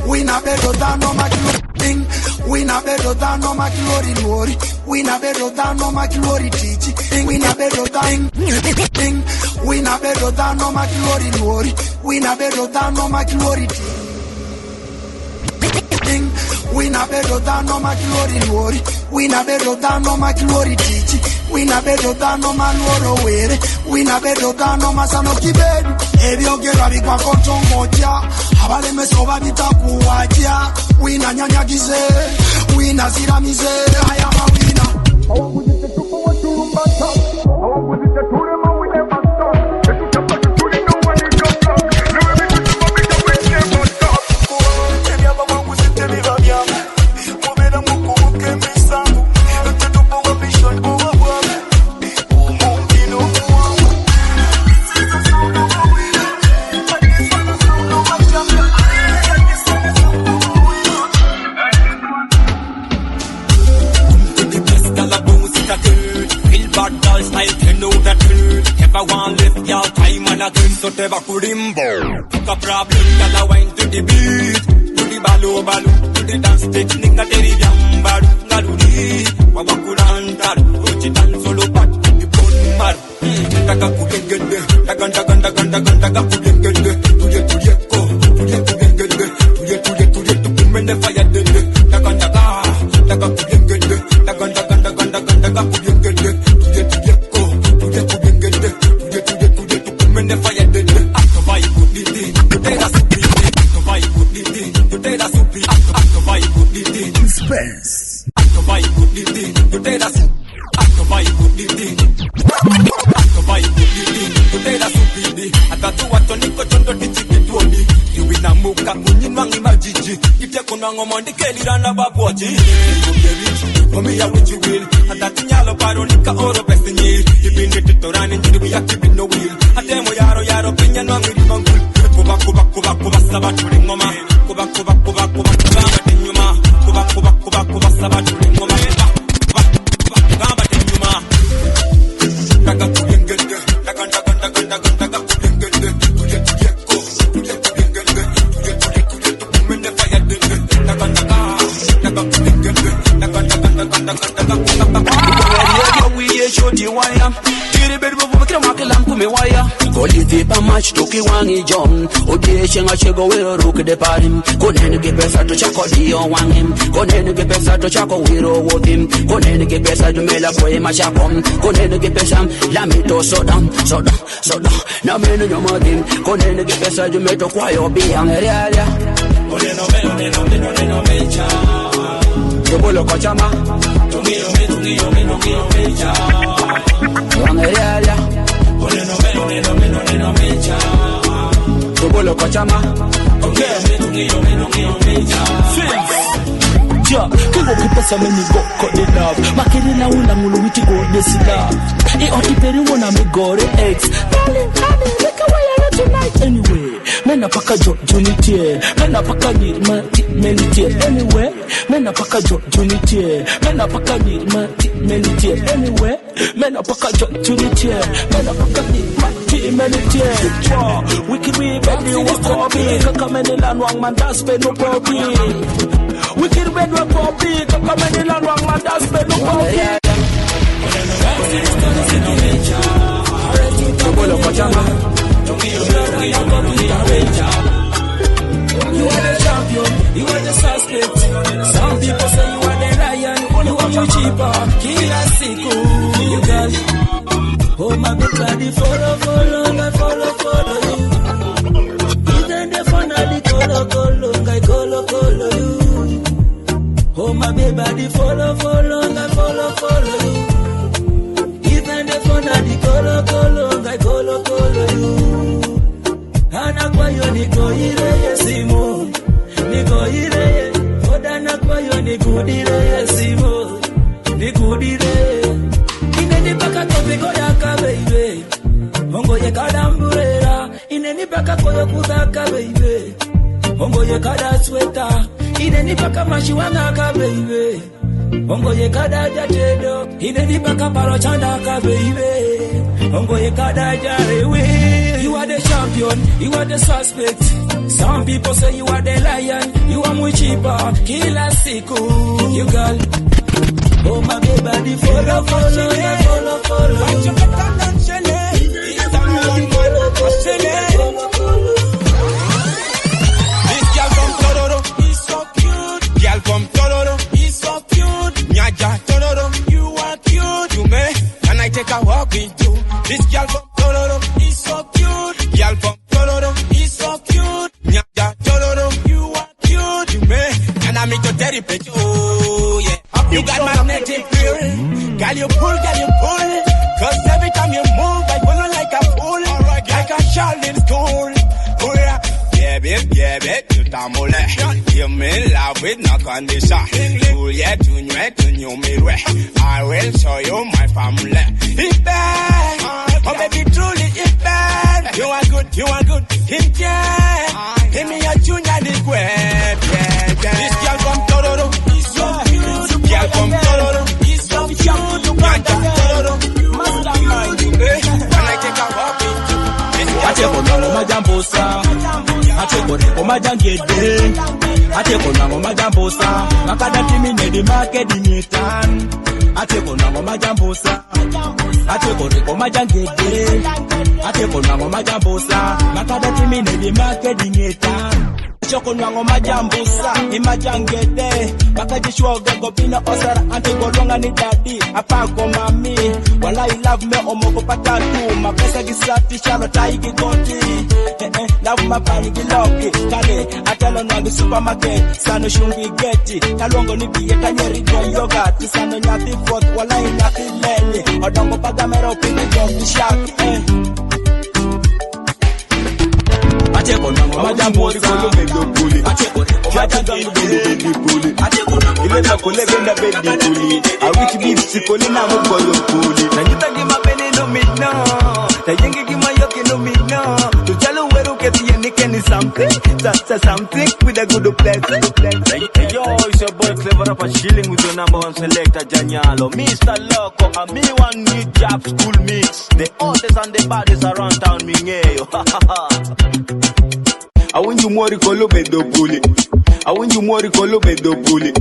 We na better than no thing. We na better than no glory glory. We na better than no glory teaching. We na better than thing. We na better than no glory glory. We na better than no glory teaching. We na better than no glory glory. We na better than no glory teaching. We na better than no man wore. We na better than no masano kibedu. Ebyo gera bigwa kotongoja. Abale mesoba bitakuwaja. We na nyanyagize. We na ziramize. I am a winner. How would you say to what you mbata? How would you say to them we never stop? Let you jump back to the no one is just stop. Never be to the big we never stop. Tell you about what you tell me about ya. Move the muku ke misangu. Te to po ambition go up. Monkey no more. This is the sound of a winner. This is the sound of a champion. This is the sound of a winner. Bad girl style, 10 out of 10. Never want left y'all time and again, so teba kudimbo. Pick a problem, y'all a wine to the beat. To the balu, to the dance technique, a teri yambaru, ngaludi. Wawakurantaru, uchitan solo pat, the bone mar. Taka kudengende, taka kudengende. Tuye ko, tuye, tukumende fire dende. Taka kudengende, taka kudengende. Atatu watu niko chondo tichiki tuoni. Yuwi na muka kunyinwangi majiji. Gucci. If you couldn't go on the Kelly and a Babuachi. For me, I wish you will. And that in yellow paronica or a best in you. You've been ready to run into the active in the wheel. A demo yaro opinion on the Mongol. Kuba Sabaturi Mama. Kuba Sabatini Mama. Match to Kiwangi John, Odiation, I shall go with a rook de parim. Couldn't get better to Chaco Dio one him. Couldn't get better to Chaco Wiro with him. Couldn't get better to Mela for him. Machacom. Couldn't get better. Lamito so down. Now, men in your mother. Couldn't get better to make a quiet be young area. Bolo Cochama. One area. Tobolo Kochama. Okay. Yeah, kigo kipesa meni go kode love. Makere na una mulu witi go desila. Otiperi wona me gore ex. Darling, make a way tonight anyway. Mena paka jo unity. Mena paka ni melity anyway. Mena paka jo unity. Mena paka ni melity anyway. Mena paka jo unity. Mena paka ni melity. We can be baby what hobby. Kaka menela nwang man das pe no problem. We can be no problem. Kaka menela nwang man das pe no problem. Bolo Kochama. You are the champion, you are the suspect. Some people say you are the lion, you are more cheaper. Killer Siku, you girl. Oh my baby, follow you. Even the fun of the color you. Oh my baby, follow you. Even the fun of the color you. Anakwayo niko ile simo, niko ile. Oda nakwayo niko ile simo, niko ile. Ineni baka kopiko yaka baby, ongo ye kadamburera. Ineni baka koyo kudaka baby, ongo ye kada sweater. Ineni baka mashiwana ka baby, ongo ye kada jatedo. Ineni baka paro chanda ka baby, ongo ye kada jarewe. You are the champion, you are the suspect. Some people say you are the lion, you are muy cheaper. Killer Siku, you girl. Oh my baby, follow. Watch your back and this girl from Tororo, he's so cute. Girl from Tororo, he's so cute. Nyaja Tororo, you are cute. You may, can I take a walk with you? This girl from Tororo, he's so cute. Girl from Tororo, he's so cute. Nyaja Tororo, you are cute. You may, can I make your therapy? Oh yeah. You got magnetic feel. Girl you pull. Cause every time you move, I pull like a fool. Like a child in school. Oh yeah. Yeah babe, tu t'amole. You me love with no condition. Julia, tu me way. I will show you my family. It's bad. Oh baby, truly it's bad. You are good. Him yeah. Him me a junior the great. This girl from Tororo, he's so cute. Girl from Tororo, he's so cute. Tororo, mastermind. Can I take a walk with you? Ache kono majambosa, ache kono majangede, ache kono majambosa, makada timi nedi marketing etan. Ache kono majambosa, ache kono majangede, ache kono majambosa, makada timi nedi marketing etan. Choko nwango majambosa, imajangede, makajishwa gogo bina osara, ante golonga ni daddy, apako mami, wala I love me omoko patatu, mapesa gisati shalo taigi goti, love mapani giloki, kale, atalo nwangi supermarket, sano shungi geti, talongo ni biye tanyeri kwa yoga, tisano nyati fourth, wala nyati leni, odongo pagamera upinde jogi shaki, Acheko nango Majamori kolo bendo puli Jabu gangu bendo bedi puli Ile na kole benda bedi puli Awiti beef sikoli na mugoyo puli Na nyuta gima bene no midna Na yengi gima yoke no midna Tujalo weru keti yenike ni something That's something with a good blessing. Hey yo, it's your boy Clever Rapper chilling with your number one selector Janyalo Mr. Loco, and me one new job school mix. The oldest and the baddest around town, me ngeyo. I want you more kolo bedo puli. I want you more kolo bedo puli.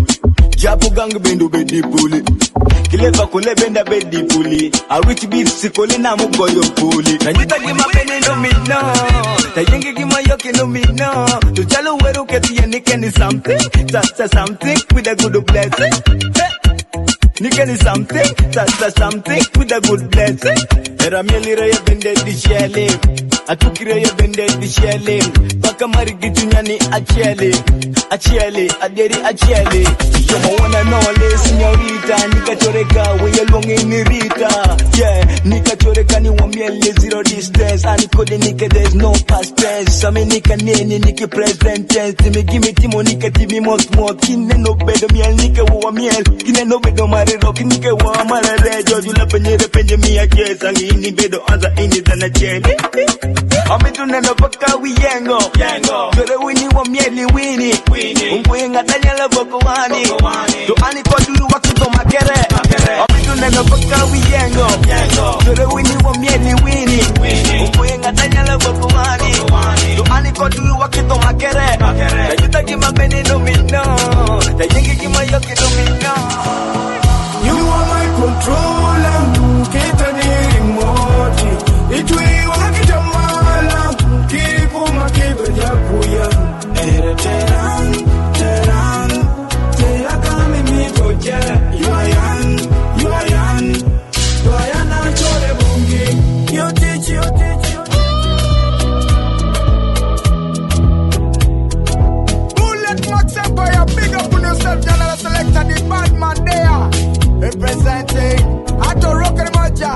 Jabu gang bendo bedi puli. Kileva kole benda bedi puli. I rich beef sikole na mugoyo puli. Na nyuta gima bene no midna. Na yengi gima yoke no midna. Tujalo weru keti yenike ni something. That's something with a good blessing. Nika ni something. That's something with a good blessing. Era mielira ya bende di shele. Atukira ya bende di shele. Baka marigi tunyani achele. Achele, aderi achele. You're my one and only señorita. Nika choreka, we you long in Rita. Yeah, Nika choreka ni wamiele zero distance. Anikode Nika there's no past tense. Same Nika nene Nika present tense. Timi gimme timo Nika tibi most more. Kine no bedo miel Nika wa miel. Kine no bedo marero Nika wa marere. Joju la penyere penye miya kesa. Ini bedo anza ini zana chene. Amitu neno paka wiyengo. Jore wini wa mieli wini. Unguinga danyala boko wani. To ani kwa dulu wakito makere. Omitu neno paka wiyengo. Jore wini wa mieli wini. Unguinga danyala boko wani. To ani kwa dulu wakito makere. Tajuta kima bene no minno. Tajengi kima yoke no minno. You are my controller. Kita ni remote. Itui wakitamala. Kipu makido jakuya. Teran, tera kami mito jere. You are young, chore bungi. You teach. Bullet Max Empire, big up on yourself, General Selector, the bad man there. Representing Ato Rocker Maja.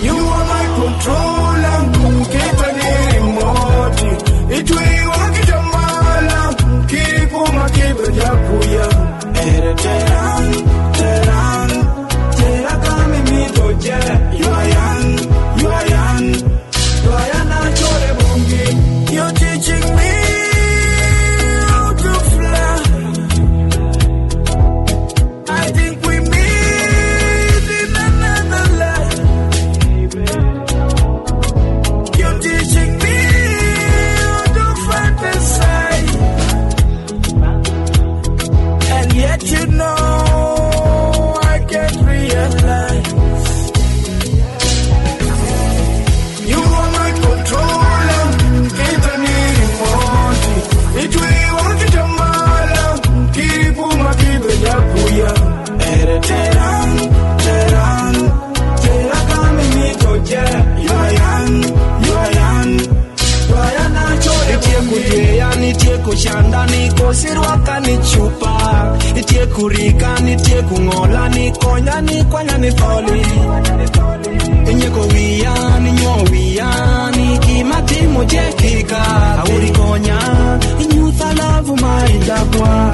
You are my controller. Kita ni remote. Itui wakitamala. Kipu makido jakuya. Teran. Tera kami mito jere. You are young. Chore bungi. You're teaching me how to fly. I think we meet in another life. You're teaching me how to fantasize. And yet you know I can't realize. You are my controller. Kita ni remote. Itui wakitamala. Kipu makido jakuya. Teran. Tera kami mito jere. You are young. Itie kuyeya, nitie kushanda, niko sirwaka ni chupa. Itie kurika, nitie kungola, nikonya, nikwanya ni foli. Inyeko wia, ninyo wia, nikimati mujekika. Awurikonya, inyutha lavu maidabwa.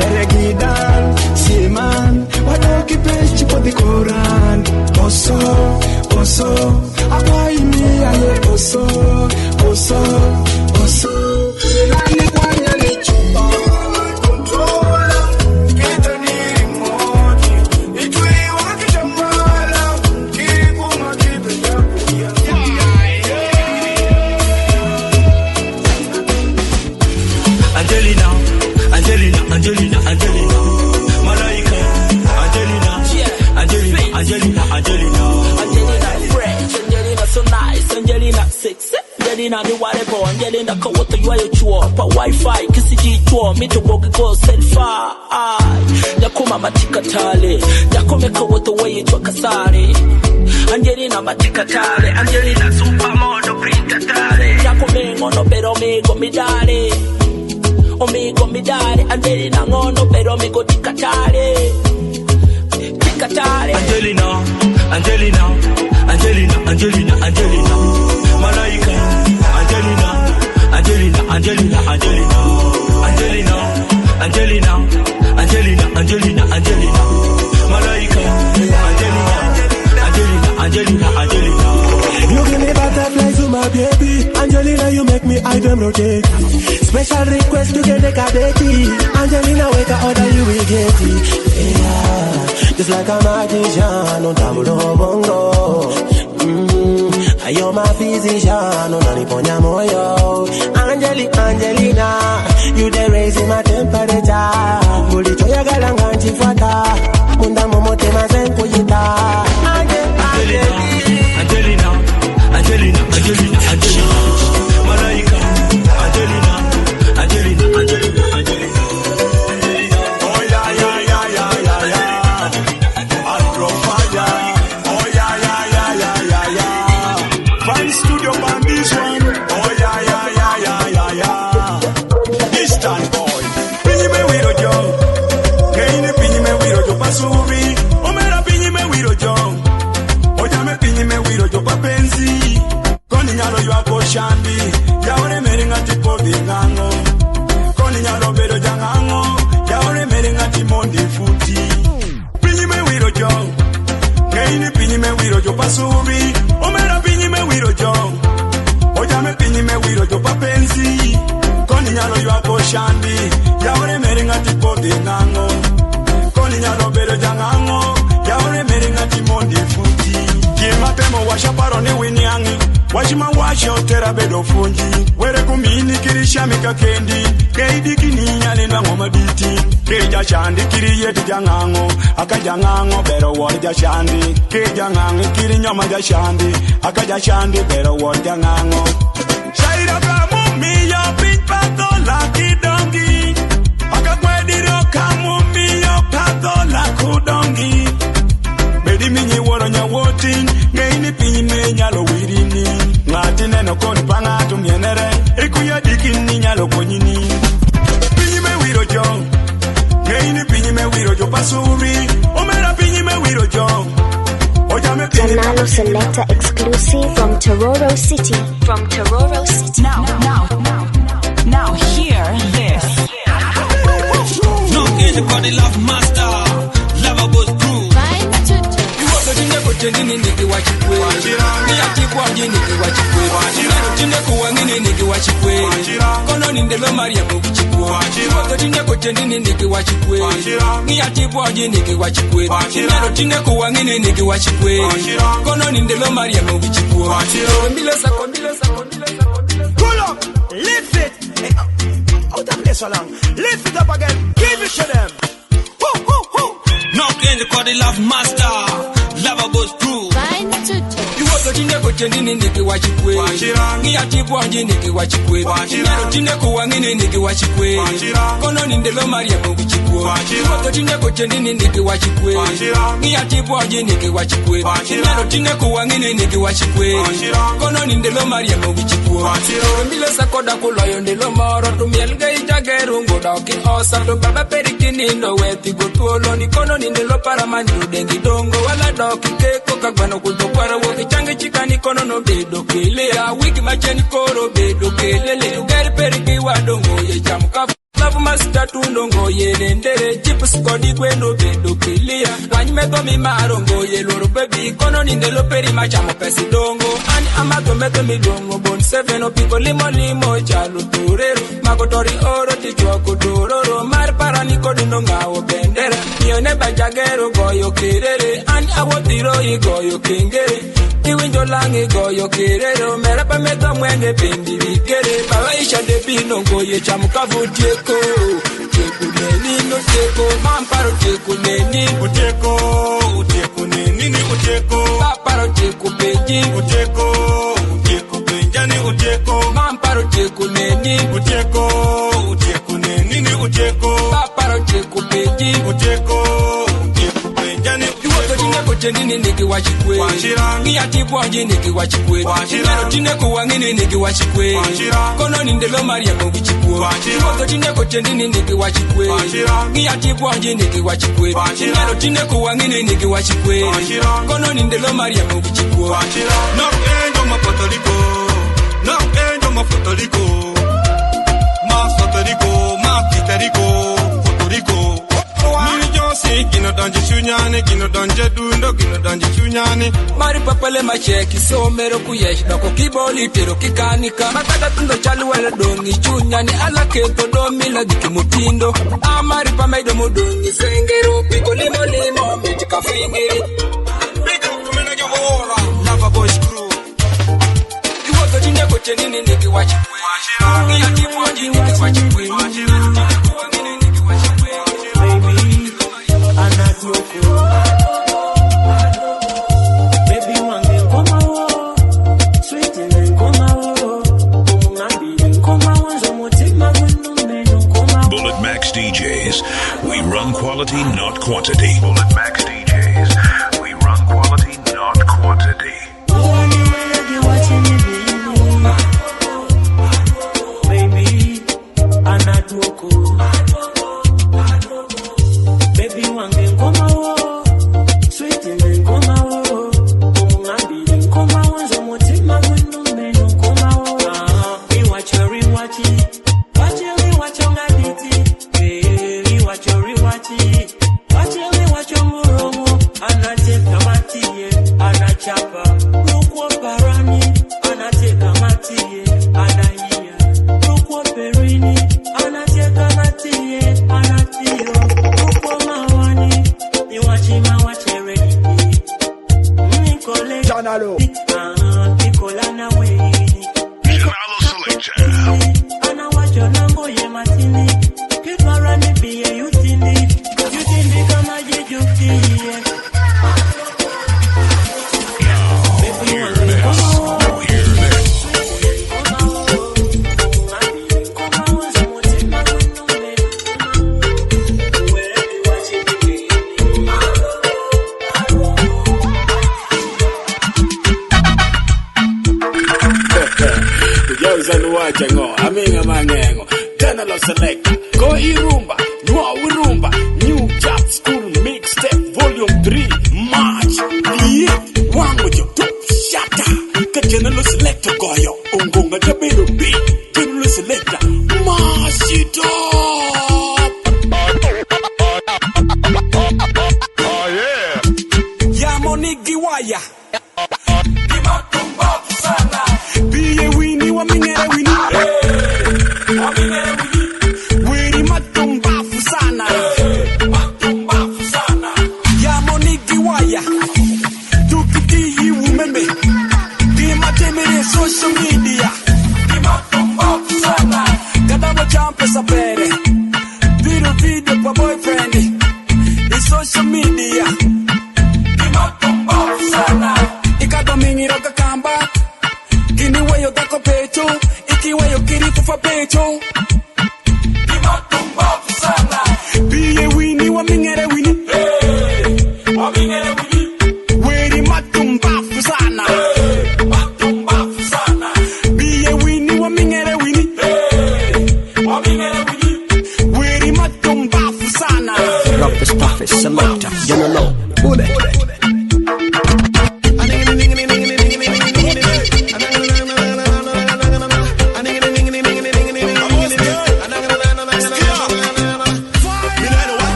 Eregidan, siman, wadoki pechi po di koran. Oso, akwai mi ale oso. Nani kwanya ni chupa. Controller, kita ni remote. Itui wakitamala. Kipu makido jakuya. Angelina, Malaika, Angelina, fresh, Angelina so nice, Angelina sexy, Angelina the whatever, Angelina kawoto you are your chua, pa Wi-Fi, kisiji chua, mito bogi go selfie, Yakuma matika tale, Yakome kawoto way to kasare, Angelina matika tale, Angelina supermodel prita tale, Yakome ngono pero mego midare. Omigo midare, Angelina ngono pero migo tikatare. Angelina, Why them rotate? Special request to get the cabbage. Angelina, wake up, order you will get it. Yeah, just like a magician on Tamulo Bongo. You're my physician, on Niponya Moyo. Angelina, you the raising my temperature. Bulito ya galanganchi fata. Munda momote mazenko yita. Angelina. Malaika, Angelina. Oh yeah. Afro fire. Oh yeah. Fine studio band this one. Oh yeah. This time boy. Pinyi me wiro jo. Gaini pinyi me wiro jo pasubi. Omera pinyi me wiro jo. Oja me pinyi me wiro jo papenzi. Koni nyalo yuako shandi. Yaore meringa tipo vingango. Koni nyalo bedo jangango. Yaore meringa timondi futi. Pinyi me wiro jo. Gaini pinyi me wiro jo pasubi. Omera pinyi me wiro jo. Oja me pinyi me wiro jo papenzi. Koni nyalo yuako shandi. Yaore meringa tipo vingango. Koni nyalo bedo jangango. Yaore meringa timondi futi. Kima temo washa paro ni winyangi. Washima washa otera bedo funji. Were kumini kirisha mika kendi. Keidi kininya lina ngoma biti. Keja shandi kiri yeti jangango. Aka jangango bero wor jashandi. Keja ngangi kiri nyama jashandi. Aka jashandi bero wor jangango. Shaira kamu miyo pit pato laki dongi. Aka kwediro kamu miyo pato laku dongi. Bedi minyi woro nyawotin. Gaini pinyi me nyalo wirini. Ngati neno koni pangatu mienere. Ikuya dikini nyalo konyini. Pinyi me wiro jo. Gaini pinyi me wiro jo pasuri. Omera pinyi me wiro jo. Ojame pinyi me Janalo Selector exclusive from Tororo City. Now hear this. No case for the love master. Love goes through. Tendini niki wachikwe Nia tikwa niki wachikwe Tine kuwa ngini niki wachikwe Kono nindelo maria mwichikwe Wako tine tendini niki wachikwe Nia tikwa niki wachikwe Tine kuwa ngini niki wachikwe Kono nindelo maria mwichikwe Mbile sako Pull up, lift it. Hey, out of place so long. Lift it up again. Give it to them. No candy call the love master. Love goes through. Tine tendini niki wachikwe Nia tikwa niki wachikwe Tine kuwa ngini niki wachikwe Kono nindelo maria mwichikwe Tine tendini niki wachikwe Nia tikwa niki wachikwe Tine kuwa ngini niki wachikwe Kono nindelo maria mwichikwe Mbile sakoda kuloyo ndilo moro Tumielga ijageru ngoda oki osa To baba perikini no weti gotuolo Nikono nindelo paramandu dengi dongo Wala doki keko kagwano kutokwara woki changi chikani kono no bedo kele ya wiki macheni koro bedo kele le ugari periki wadongo ye jamuka Love master tunongo ye lendere chips kodi kwendo bedo kele ya Wanymeto mi marongo ye loro baby kono nindelo peri machamo pesi dongo Ani amato meto mi dongo bon seven opiko limo chalo torero Makotori oro tichwa kudororo Mar parani kodi nongawo bendera Nione bajagero goyo kerere Ani awotiro i goyo kengere Iwinjo langi goyo kerero Merapa meto mwenge pendi vikere Bawa isha depino goye chamukavu tieko Tieko neni no tieko Mamparo tieko neni Utieko neni utieko Paparo tieko peji Utieko benjani utieko Mamparo tieko neni Utieko neni utieko Paparo tieko peji Utieko benjani Tendini niki wachikwe Nia tipwa niki wachikwe Tine kuwa ngini niki wachikwe Kono nindelo maria mwichikwe Tendini niki wachikwe Nia tipwa niki wachikwe Tine kuwa ngini niki wachikwe Kono nindelo maria mwichikwe No angel ma Puerto Rico No angel ma Puerto Rico Ma Puerto Rico Ma Puerto Rico Puerto Rico New Jersey, you know donji chunyani, kino donje dundo, kino donji chunyani. Mari papale macheki, so mero kuyesh, doko kiboli tero kikanika. Makada tundo chalu wala dongi chunyani, ala keto domi la diki mutindo. Amari pa maido mudungi, sengero, piko limo limo, mitika fingiri. Big up kumena johora, Lava Boys crew. Iwoto jinde koche nini niki wachikwe. Ngia tipuanji niki wachikwe. Bullet Max DJs, we run quality, not quantity. Bullet Max DJs, we run quality, not quantity.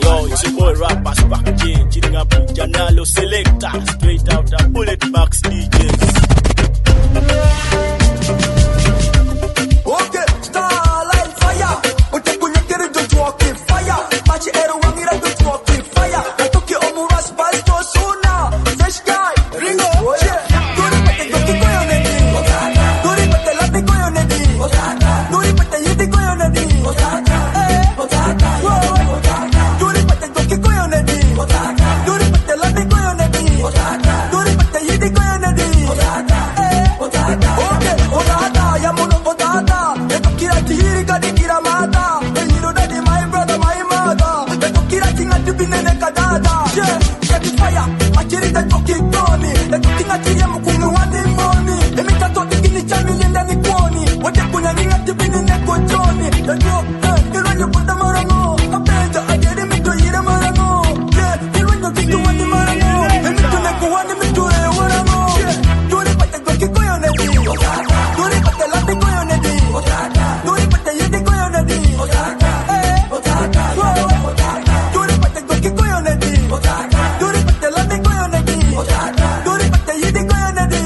Yo, it's your boy Rapper, back again, chilling up with Janalo Selector, straight out of Bullet Max DJs. Okay, starlight fire. Ute kunyekere don't walk in fire. Machi ero wangira don't walk in fire. Natoki omuras basto suna. Fresh guy, ringo. Duri pate goki koyo nedi. Duri pate lati koyo nedi. Duri pate yidi koyo nedi. Duri pate goki koyo nedi. Duri pate lati koyo nedi. Duri pate yidi koyo nedi. Okay, odada, yamuno odada. Eto kira tihiri kadi kira mata. Ehiro daddy, my brother, my mother. Eto kira tinga tibinene kadada. Yeah, get fire, machiri da toki toni. Eto tinga tiye mukumi wani moni. Emita toti kini chami linda ni kwoni. Wate kunya ninga tibinene kojoni. Eto, ilwanyo puta marango. Apeja, ageri mito yire marango. Yeah, ilwanyo kitu wani marango. Emito neku wani mito e warango. Yeah, duri pate goki koyo nedi. Duri pate lati koyo nedi. Duri pate yidi koyo nedi. Duri pate goki koyo nedi. Duri pate lati koyo nedi. Duri pate yidi koyo nedi.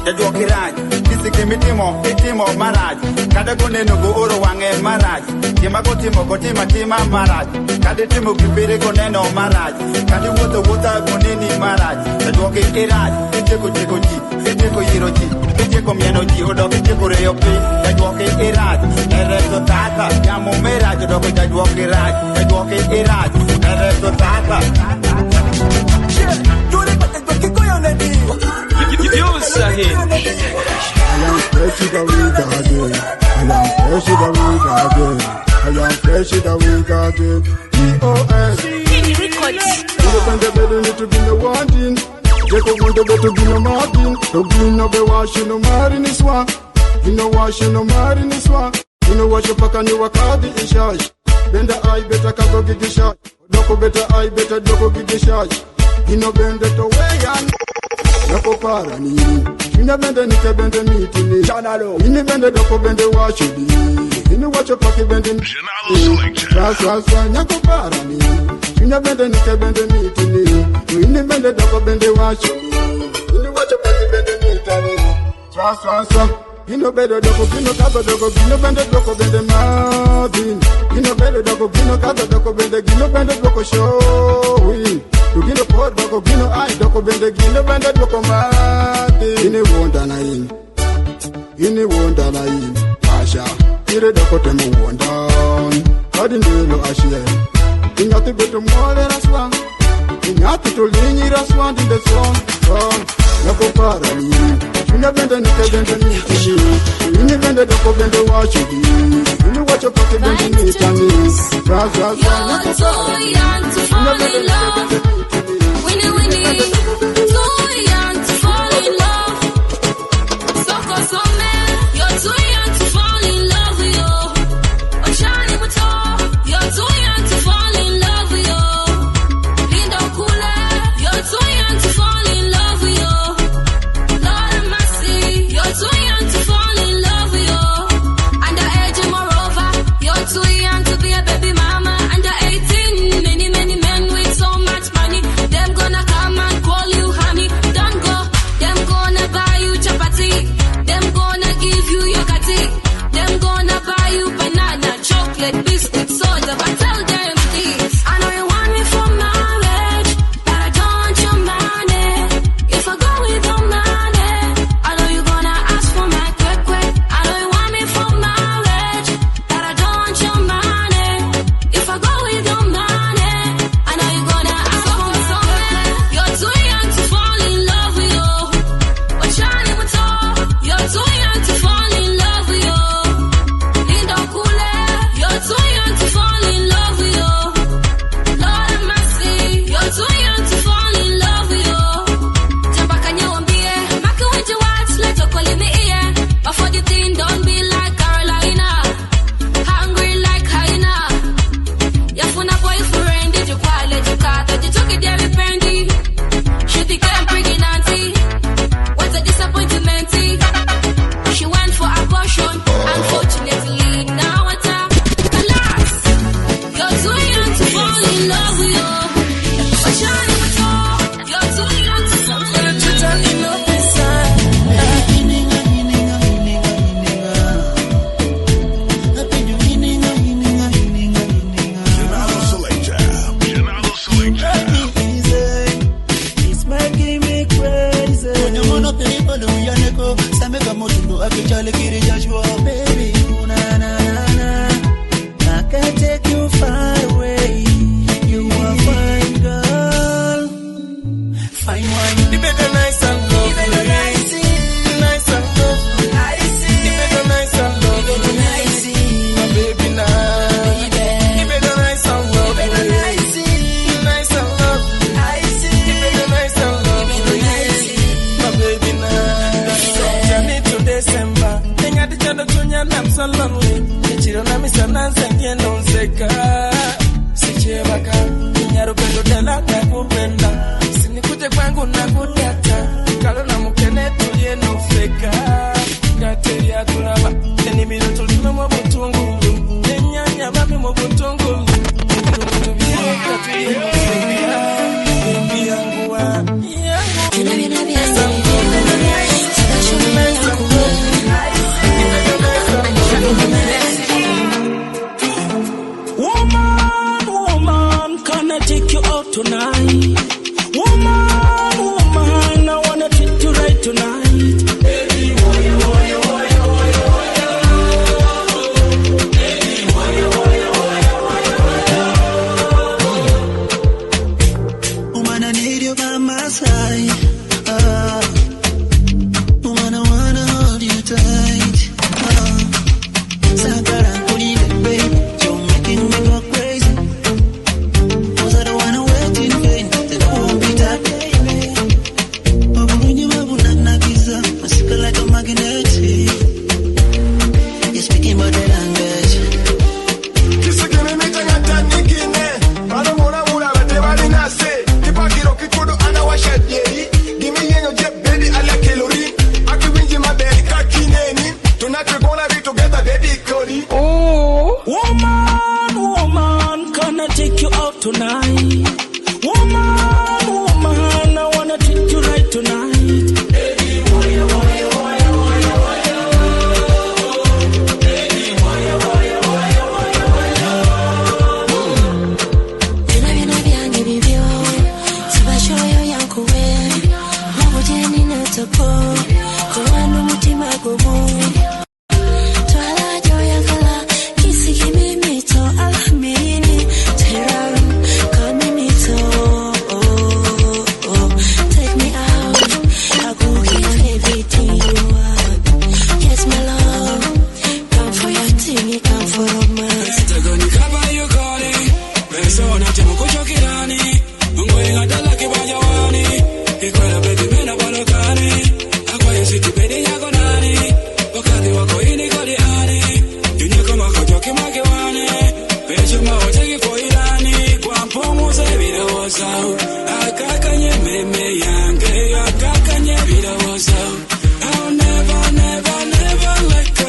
Jadwo kiraj, kisiki mitimo maraj. Kada goneno go oro wange maraj. Kima gotima maraj. Kada timo kipere goneno maraj. Kada wuotho goneni maraj. Jadwo kiraj, kiteko ji, kiteko yiro ji, kiteko mieno ji, odo kiteko reyo pi. Jadwo kiraj, ereso tata, yamo meraj, odo jadwo kiraj, jadwo kiraj, ereso tata. Duri pate goki koyo nedi. You Sahid. I am fresh the week again. I am fresh the week again. I am fresh the week again. P.O.S. You don't need to be no wanting. Jeko want to be no Martin. No be no be washing no Martin is one. You know washing no Martin is one. You know wash your pack and you work hard in charge. Bend the eye better kago gigi shot. Doko better eye better doko gigi shot. You know bend the way and Doko para ni. Ina bende nike bende miti ni. Ini bende doko bende wash you di. Ini watch your pocket bende ni. Swa nyako para ni. Ina bende nike bende miti ni. Ini bende doko bende wash you di. Ini watch your pocket bende miti ni. Swa. Ino bende doko bino kago doko bino bende doko bende Martin. Ino bende doko bino kago doko bende gino bende doko showing. You gino pot doko gino ai doko bende gino bende doko Martin. Ini wonda na in. Asha. Ire doko temo wonda. Kadi ndelo ashie. Inyati beto mole raswa. Inyati tolinyi raswa in the song. Yako para ni. Ina bende nike bende miti ni. Ini bende doko bende wash you di. Ini watch your pocket bende miti ni. You're too young to fall in love. Winnie, too young to fall in love. Soko some, you're too young to fall in love with you. Oshani Muto, you're too young to fall in love with you. Lindo Kule, you're too young to fall in love with you. Lord Mercy, you're too young to fall in love with you. Underage moreover, you're too young to be a baby mama. Under 18, many men with so much No, I can tell you, get it, Joshua, baby. Na na na na. I can take you far away. You are fine, girl. Fine wine. The better nice and lovely. Nice and lovely. The better nice and lovely. My baby now. The better nice and lovely. Nice and lovely. The better nice and lovely. My baby now. Journey to December. Tenga di chado tunya nam so lonely. Chiro na misa nanse ngendo nseka. Sichebaka. Nyaro pendo dela na kupenda. Sinikute kwangu na kudata. Kalo na mukene tulie no feka. Gateria tulaba. Teni milo tulima mwa butungulu. Nenyanya babi mwa butungulu. Tubiye katuye no feka. Baby yangu wa. Kina vina vya woman, can I take you out tonight? Woman, I wanna treat you right tonight. Woman, I need you by my side. Woman, I wanna hold you tight. Sakara, baby, you're making me go crazy. 'Cause I don't wanna wait in vain. Then I won't be that baby. Mabunya mabuna giza, masika like a magnet. You're speaking my language. Kisikeme mitangata nikine. Bado mura mura bate bali nase. Kipakiro kikudu ana washadiri. Gimi yenyo jet baby ala kelori. Akiwinji mabeli kakineni. Tunakegona be together baby kori. Woman, can I take you out tonight? Woman, I wanna treat you right tonight. Vina vina vyangu vivyo, sibashoyo yangu we. Mabujeni na topo, kuwanu mutima gumu. Twala joya kala, kisi kimi to alhamini. Terror, community. Take me out, I go give everything you want. Yes, my love, come for your thing, come for romance. Tagani kaba you calling. Persona temo kuchokirani. Ngoyenga dala kibajawani. Ikwela baby mena balokani. Akwaye siti bedi yako nani. Wakati wako ini kodi ani. Dunia kama kojoki makewani. Pecho mawateki foilani. Kwa mpomu se vida wasau. Akakanye meme yange. Akakanye vida wasau. I'll never, never, never let go.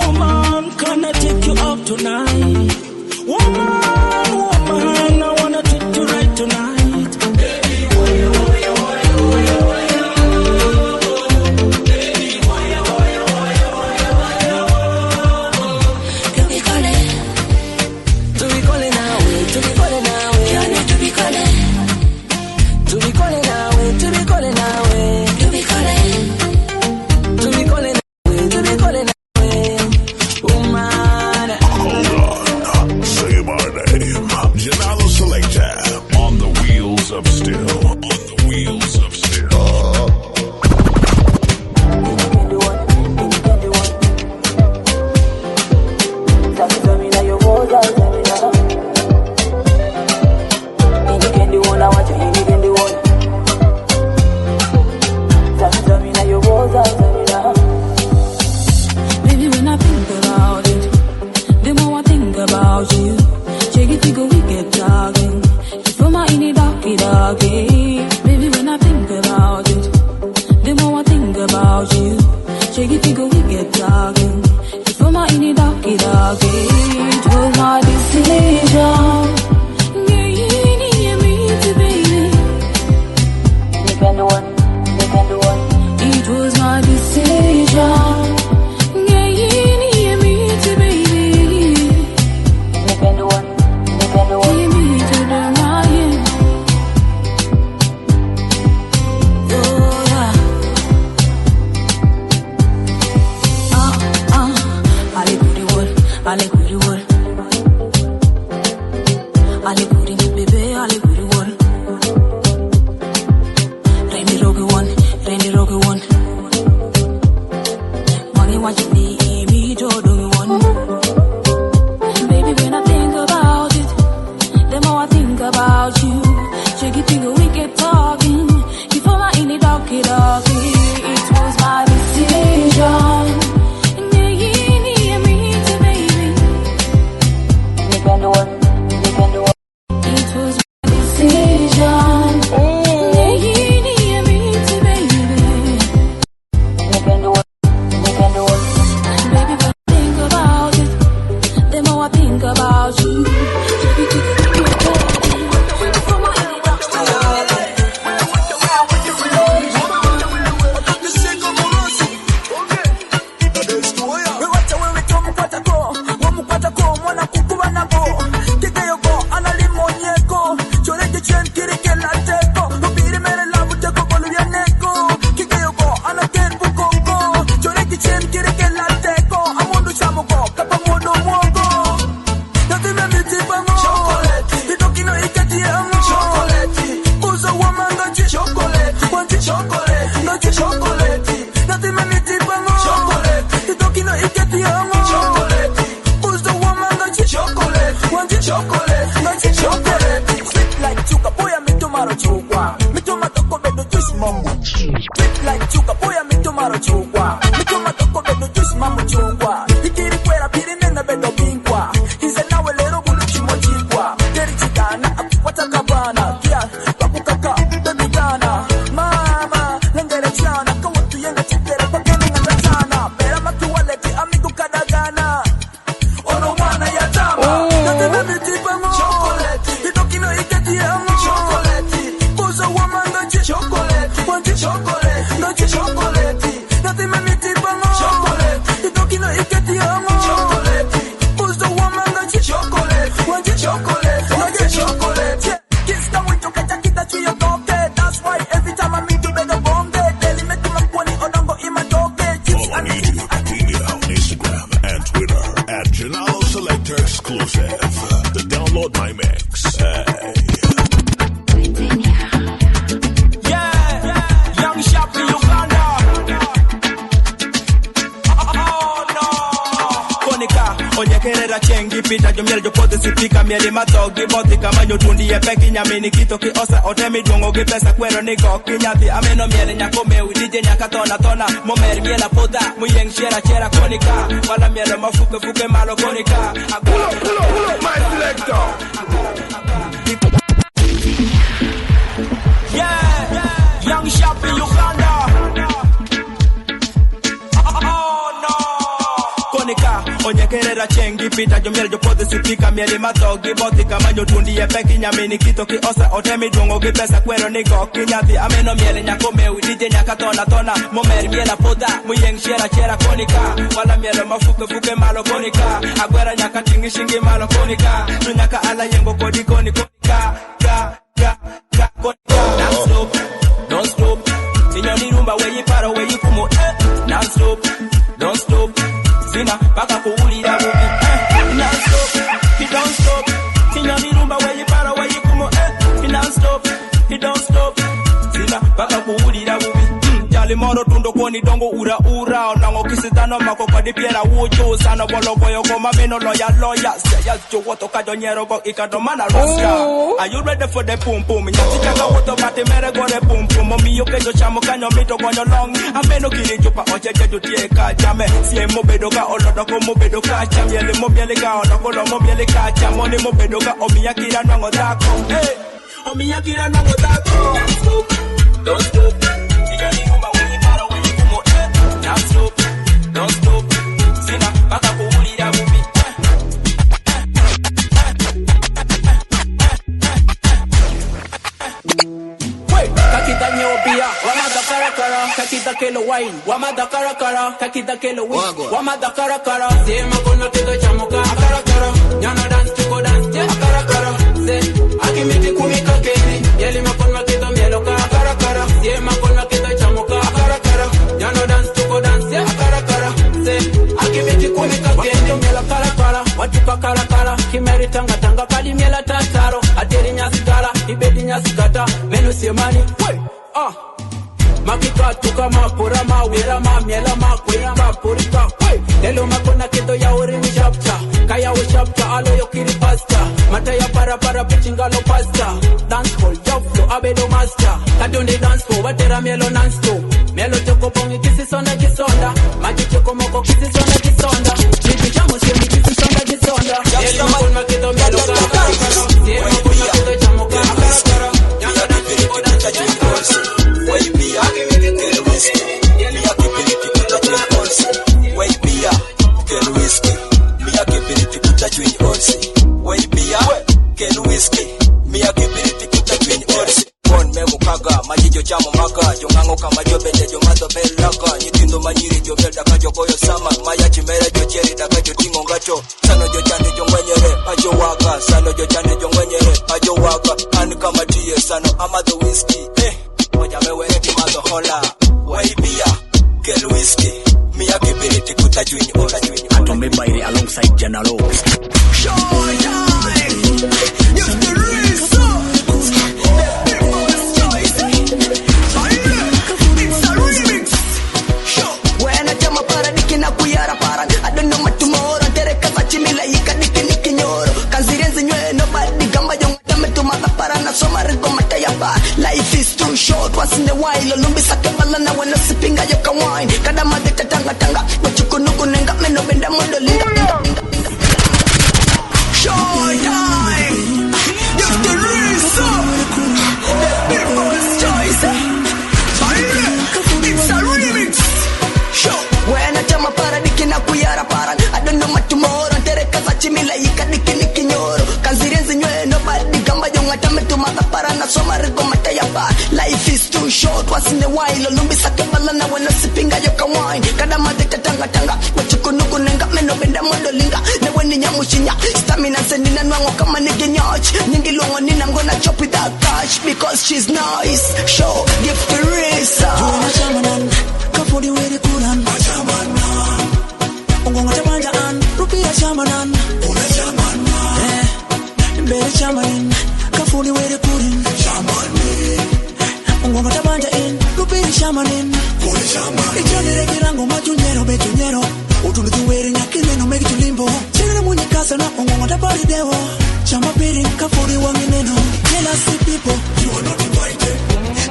Woman, can I take you out tonight? Woman, I wanna treat you right tonight. one. Money what you need, me to do me one. Baby, when I think about it, the more I think about you. Shaky finger, we kept talking. Before my in the darky. It was my decision. Nikito ki osa otemi dongo ki pesa kwero ni go kinyati ameno miele nyako mewi DJ nyaka tona momer miela poda muyeng chera konika wala miele mafuke malo konika pull up my selector. Yeah, young shop in Uganda. Oh no, konika onyekerera chengi pita jomel jopode sipika miele matogi boti kama nyotundi ye peki nyamini kito ki osa otemi dongo ki pesa kwero ni go kinyati ameno miele nyako mewi DJ nyaka tona momer miela poda muyeng chera konika wala miele mafuke malo konika agwera nyaka tingishingi malo konika nyaka ala yengo kodi konika don't stop sinyoni rumba weyi paro weyi kumo non stop don't stop Zina, baka kuulira bubi non-stop, he don't stop Sinyoni rumba where you para where you come he non-stop, he don't stop Zina, baka kuulira bubi Jali moro tundo koni dongo ura Onango kisitano mako kwa di piera ujo Sana bolo koyo koma meno lawyer Say yo woto kajo nyero bok ikadomana roska Are you ready for the pum pum? Nyati chaka woto bati mere gore pum pum Momi yo kejo chamo kanyo mito konyo long Ameno kiri jupa ocheche jutie kachame Siye mobedoka olodo ko mobedoka Cham yele mobiele ka oloko lo mobiele ka Chamoni mobedoka omiya kira nango dako Hey, omiya kira nango dako Don't stop Don't stop, Zina, baka kuulira bubi Wait, kakita nyobia, wamada karakara Kakita kelo wine, wamada karakara Kakita kelo wine, wamada karakara Sema kono tito chamuka, karakara Nyana dance, tuko dance, karakara Se, akimiti kumika keni Yeli makono tito mieloka, karakara Sema kono tito chamuka, karakara Nyana dance, tuko dance, karakara Se, akimiti kumika keni Miela karakara, watuka karakara Kimeri tanga kali miela tataro Ateri nyasi kala, ibedi nyasi kata Menu siemani, wey, makika tuka mapura mawira mamiela makwira mapurika lelo makona kido ya urini chapcha kaya we chapcha alo yokiri pasta mata ya para pichingalo pasta dance hall job flow abedo master kadonde dance floor batera mielo non-stop mielo choko pongi kisi sonda kisonda maji choko moko kisi sonda kisonda chichi chamo semi kisi sonda kisonda lelo makona kido mielo kaka lelo makona kido chamo kaka nyanga dance floor dance majijo chamo maka jongango kama jobende jomato belaga nyitindo manyiri jobelda kajo koyo sama mayachi mere jo cheri daga jo tingo ngacho sano jo chande jo ngwenyere ajo waka sano jo chande jo ngwenyere ajo waka ani kama tie sano ama the whiskey moja mewere ti mazo hola waibia kel whiskey miya kibiriti kuta chwinyi ora chwinyi ato me bairi alongside Janalo show time you're the real soul life is too short, once in a while lumbi sakabala na wano sipinga yoka wine kada madeta tanga tanga wachukunuku nenga meno benda modo linga short time you're the reason the people's choice it's a remix show when I tell my paradiki na kuyara paran I don't know my tomorrow tere kaza chimila yika diki nyoro kanzirenzi nywe nobody gamba yonga tametu mata parana soma rego matayaba life is too short once in a while lumbi sakabala na wano sipinga yoka wine kada madeta tanga tanga wachukunuku nenga meno benda modo linga na weni nyamushinya stamina sendina nwango kama nige nyoch nyingi longo nina ngona chop with that cash because she's nice show give the race juena chamanan kapodi weri kuran chamanan ongonga chamanja an rupia chamanan una chamanan mbere chamanin kafuni weri kurin chamanin ongonga chamanja in rupia chamanin una chamanin ichonere kirango machunyero bechunyero utundu weri nyakine no megi tulimbo chile mwenye kasa na ongonga tabari dewo chama piri kafuni wangineno jealousy people you are not invited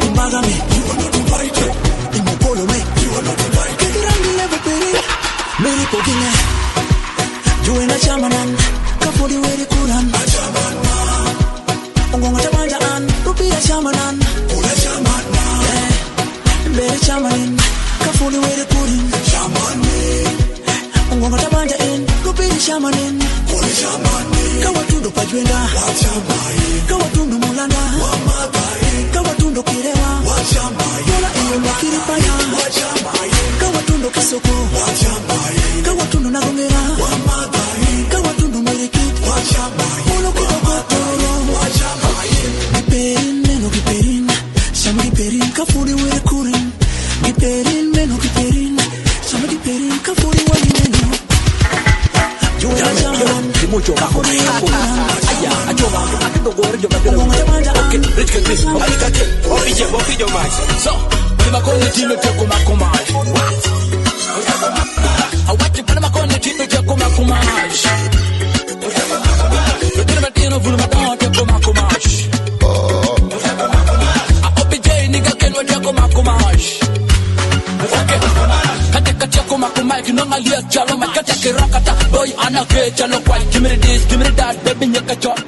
imbagame you are not invited imokolo me you are not invited kirangi leve piri meri pogine juena chamanan kafuni weri kuran chamanan ongonga tabanja an rupia chamanan una chamanan mbere chamanin kafuni weri kurin chamanin ongonga tabanja in rupia chamanin una chamanin kawatundo pajwenda wachamain kawatundo mulana wamagai kawatundo kirewa wachamain yola iyo makiripaya wachamain kawatundo kisoko wachamain kawatundo nagongera wamagai kawatundo merekit wachamain ulo kutokotoro wachamain giperin meno giperin sama giperin kafuri were kurin giperin meno giperin sama giperin kafuri were meno juena chamanan mucho bajo aya achoba akido gore yo batero okay rich can this alika ke opije mais so ni makoni tino teko makomaj what awati pana makoni tino teko makomaj yo tino matino vulu makoni teko makomaj opije nigga kenwa teko makomaj okay kate teko makomaj no ngalia chalo makate kirakata boy anake chalo kwai give me this give me that baby nyaka chot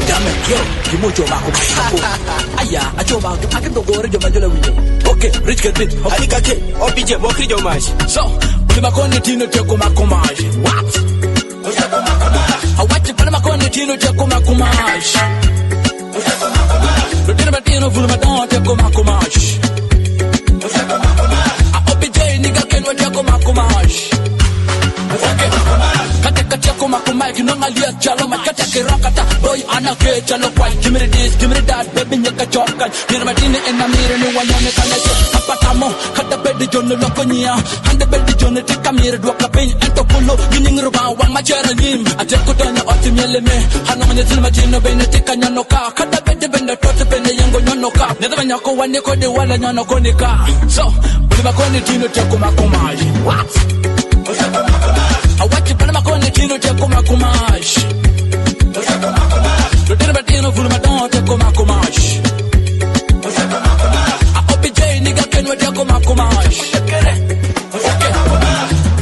dame yo kimocho bako aya achoba akido gore jo majolo winyo okay rich get it alika ke opije bokri jo mas so uli makoni tino teko makomaj what awati pana makoni tino teko makomaj lo tino batino vulu madon teko makomaj nigga kenwa teko makomaj okay kate teko makomaj Nangalia chalo makata kirakata. Boy anake chalo kwai. Give me the this, give me the that, baby nyaka chokan. Nira matine ena mire ni wanyone kanacho. Apatamo kata bedi jono lokonia. Hande bedi jono tika mire dua kapin. Ento pulo gining ruba wang machara nim. Ate kutonya oti miele me. Hana manye zil majino bene tika nyanoka. Kata bedi bende tote bene yengo nyonoka. Neta nyako wane kode wala nyonoko nika. So, buli makoni tino teko makomaji. What? I watch you buli makoni tino teko makomaji. Lutera batino fulu madon teko makomaji. I OBJ nigga kenwe teko makomaji.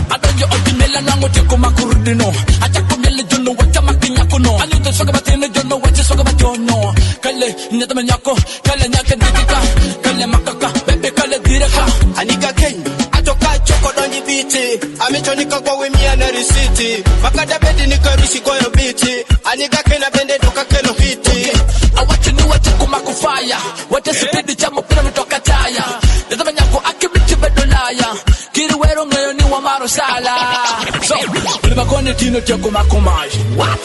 Adonjo otimela nango teko makurudino. Achako mele jono wacha makinya kuno. Aluto soga batino jono wacha soga batono. Kale nyatama nyako, kale nyake dikika, kale makaka, bebe kale direka. Anika Ken, atoka choko donji biti. Amichonika kwa wimia na risiti. Makada bedi nika risi kwa yo biti. Anika Ken abende doka kelo hiti. Awachi ni wate kumakufaya. Wate sipidi chamo pina mitoka taya. Nyatama nyako akibiti bedolaya. Kiri wero ngayo ni wa marosala. So, ulimakone tino teko makumaji. What?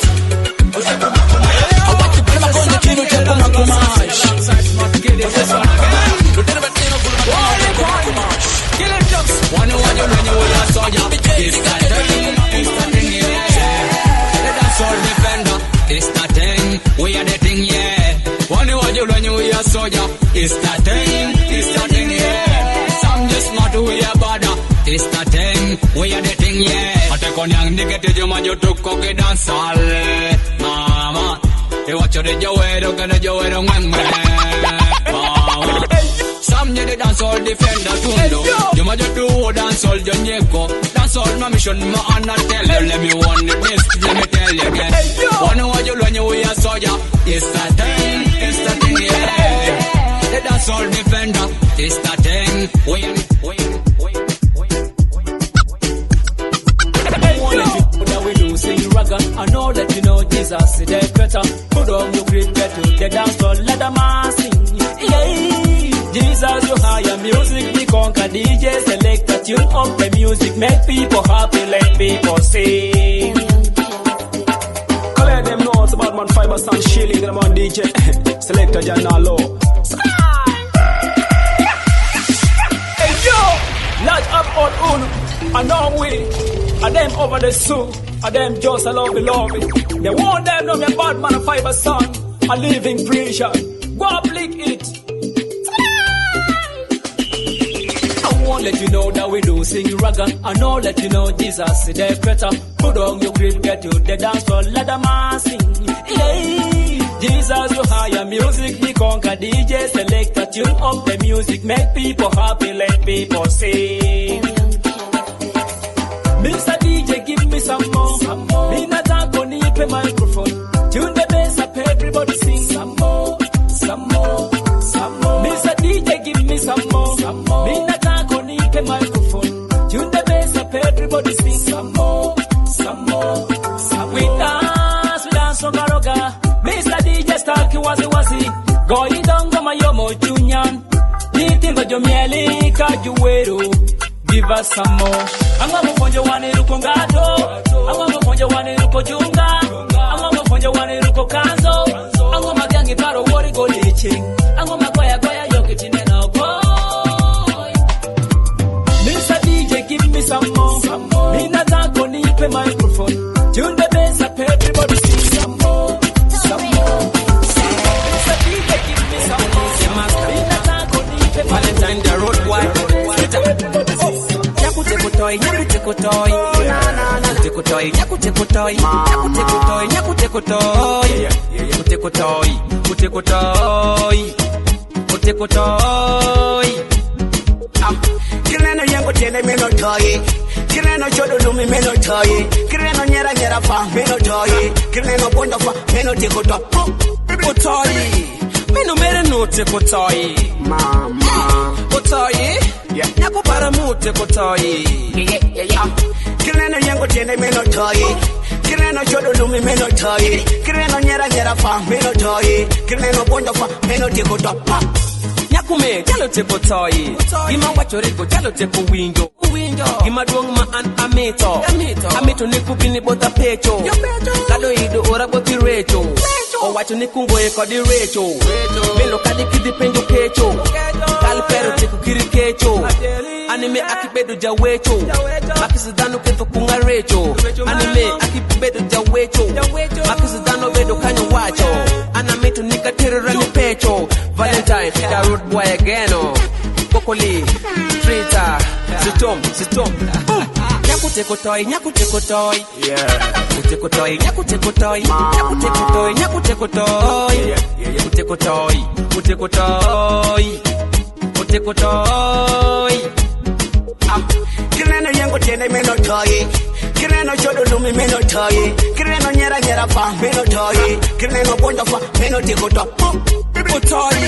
Awachi pina makone tino teko makumaji. Lutera batino fulu madon teko makumaji. One when you saw ya, it's the thing, yeah. That's all defender, it's the thing, we are the thing, yeah. One when you saw ya, it's the thing, yeah. Some just not who ya bother, it's the thing, we are the thing, yeah. I take on young nigga to you man, you took cocky dance all, mama. You watch your jawero, gonna jawero, mama. Some you the dance all defender tundo. You might just do dance all Jonyeko. Dance all my mission, my honor tell you. Let me want the best, let me tell you again. One what you learn you we are soldier. It's the thing, yeah. The dance all defender, it's the thing. We do sing ragga. I know that you know Jesus is the better. Put on your grip, get to the dance floor, let the man sing. Yeah. Jesus, you higher music, we conquer DJ, select a tune up the music, make people happy, let people sing. Clear them notes about man fiber stand shilling them on DJ, select a Janalo. Hey yo, large up on Uno, and now we, and them over the zoo, and them just a love it. They want them know me bad man fiber stand, a living preacher, go up lick it. I won't let you know that we do sing ragga. I know let you know Jesus is the better. Put on your grip, get to the dance floor, let the man sing. Yeah. Jesus, you higher music, we conquer DJ, select a tune up the music, make people happy, let people sing. Mr. DJ, give me some more. Me not gonna need a microphone. Tune the bass up, everybody sing. Some more. Mr. DJ, give me some more. Me not a microphone. Tune the bass up, everybody sing. Some more. We dance on Garoga. Mr. DJ Starky wazi. Going down to my yomo junyan. Nitimba jomieli kajuwero. Give us some more. Anga mfonjo wane ruko ngato. Anga mfonjo wane ruko junga. Anga mfonjo wane ruko kanzo. Anga magangi paro wori go leche. Anga magoya yoke tinena boy. Mr. DJ, give me some more. Me not gonna need a microphone. Tune the bass up, everybody sing some more. Mr. DJ, give me some more. Me not gonna need a Valentine the road wide. Nyakutekotoy, Kireno yango tiene meno toy. Kireno chodo lumi meno toy. Kireno nyera fa meno toy. Kireno bonda fa meno tekotoy. Toy. Meno mere no tekotoy. Mama. Toy. Nyako para mute kotoy. Kireno yango tiene meno toy. Kireno chodo lumi meno toy. Kireno nyera fa meno toy. Kireno bonda fa meno tekotoy. Nyakume, jalo teko toy. Ima wachoreko, jalo teko wingo. Gima duong ma an amito ni kubini bota pecho. Kado ido ora boti recho. O wacho ni kungoe kodi recho. Melo kadi kidi penjo kecho. Kali pero tiku kiri kecho. Anime akibedo jawecho. Makisidano keto kunga recho. Anime akibedo jawecho. Makisidano bedo kanyo wacho. Anamito nikatero rani pecho. Valentine, the road boy again. Kokoli, Trita, Sitom. Nyakuteko toy. Yeah. Uteko toy. Kireno yengo tiene meno toy. Kireno chodo lumi meno toy. Kireno nyera fa meno toy. Kireno bonda fa meno teko toy.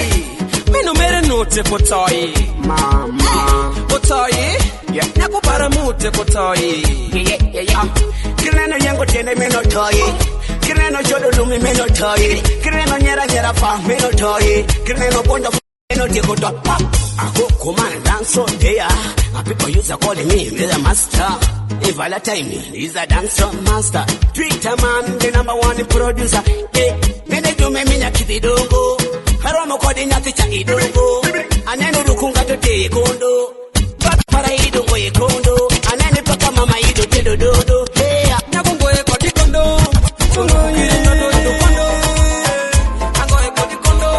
Meno mere no teko toy. Mama. Otoy. Yeah. Nyako para mu teko toy. Yeah. Kireno yengo tiene meno toy. Kireno chodo lumi meno toy. Kireno nyera fa meno toy. Kireno bonda fa meno teko toy. I go come and dance all day. People used to calling me the master. If all the time he's a dancer master. Twitter man, the number one producer. Nene do me minya kidongo. Haromo kodi nyati cha idongo. Anene rukunga to te kondo. Para idongo ye kondo. Anene paka mama ido tedo dodo. Hey, nyagongo ye kodi kondo. Kondo ye kondo kondo. Ango ye kodi kondo.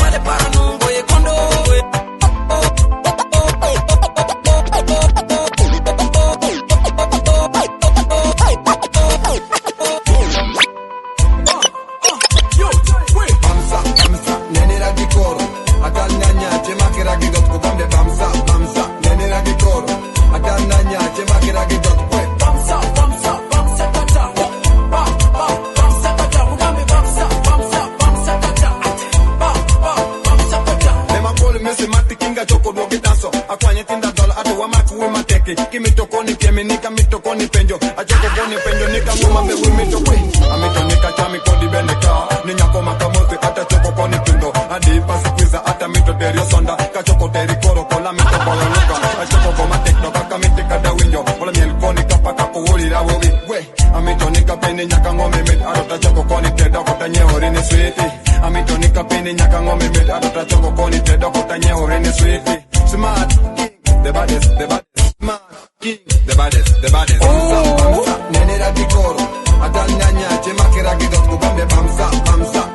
Pale para nungo ye kondo. Kimitokoni keminika mitokoni penjo ajoko koni penjo nika ngoma me wimito kwe amito nika chami kodi beneka ninya koma kamote ata choko koni pindo adi pasi kwiza ata mito terio sonda kachoko teri koro kola mito kolo nuka achoko koma tekno kaka mitika da winjo kola miel koni kapa kapo woli ra wogi we amito nika peni nyaka ngome met arota choko koni tedo kota nyeori ni sweeti amito nika peni nyaka ngome met arota choko koni tedo kota nyeori ni sweeti smart the baddest man king the baddest bamsa nene ra dikoro atanyanya chema kera gidot kubambe bamsa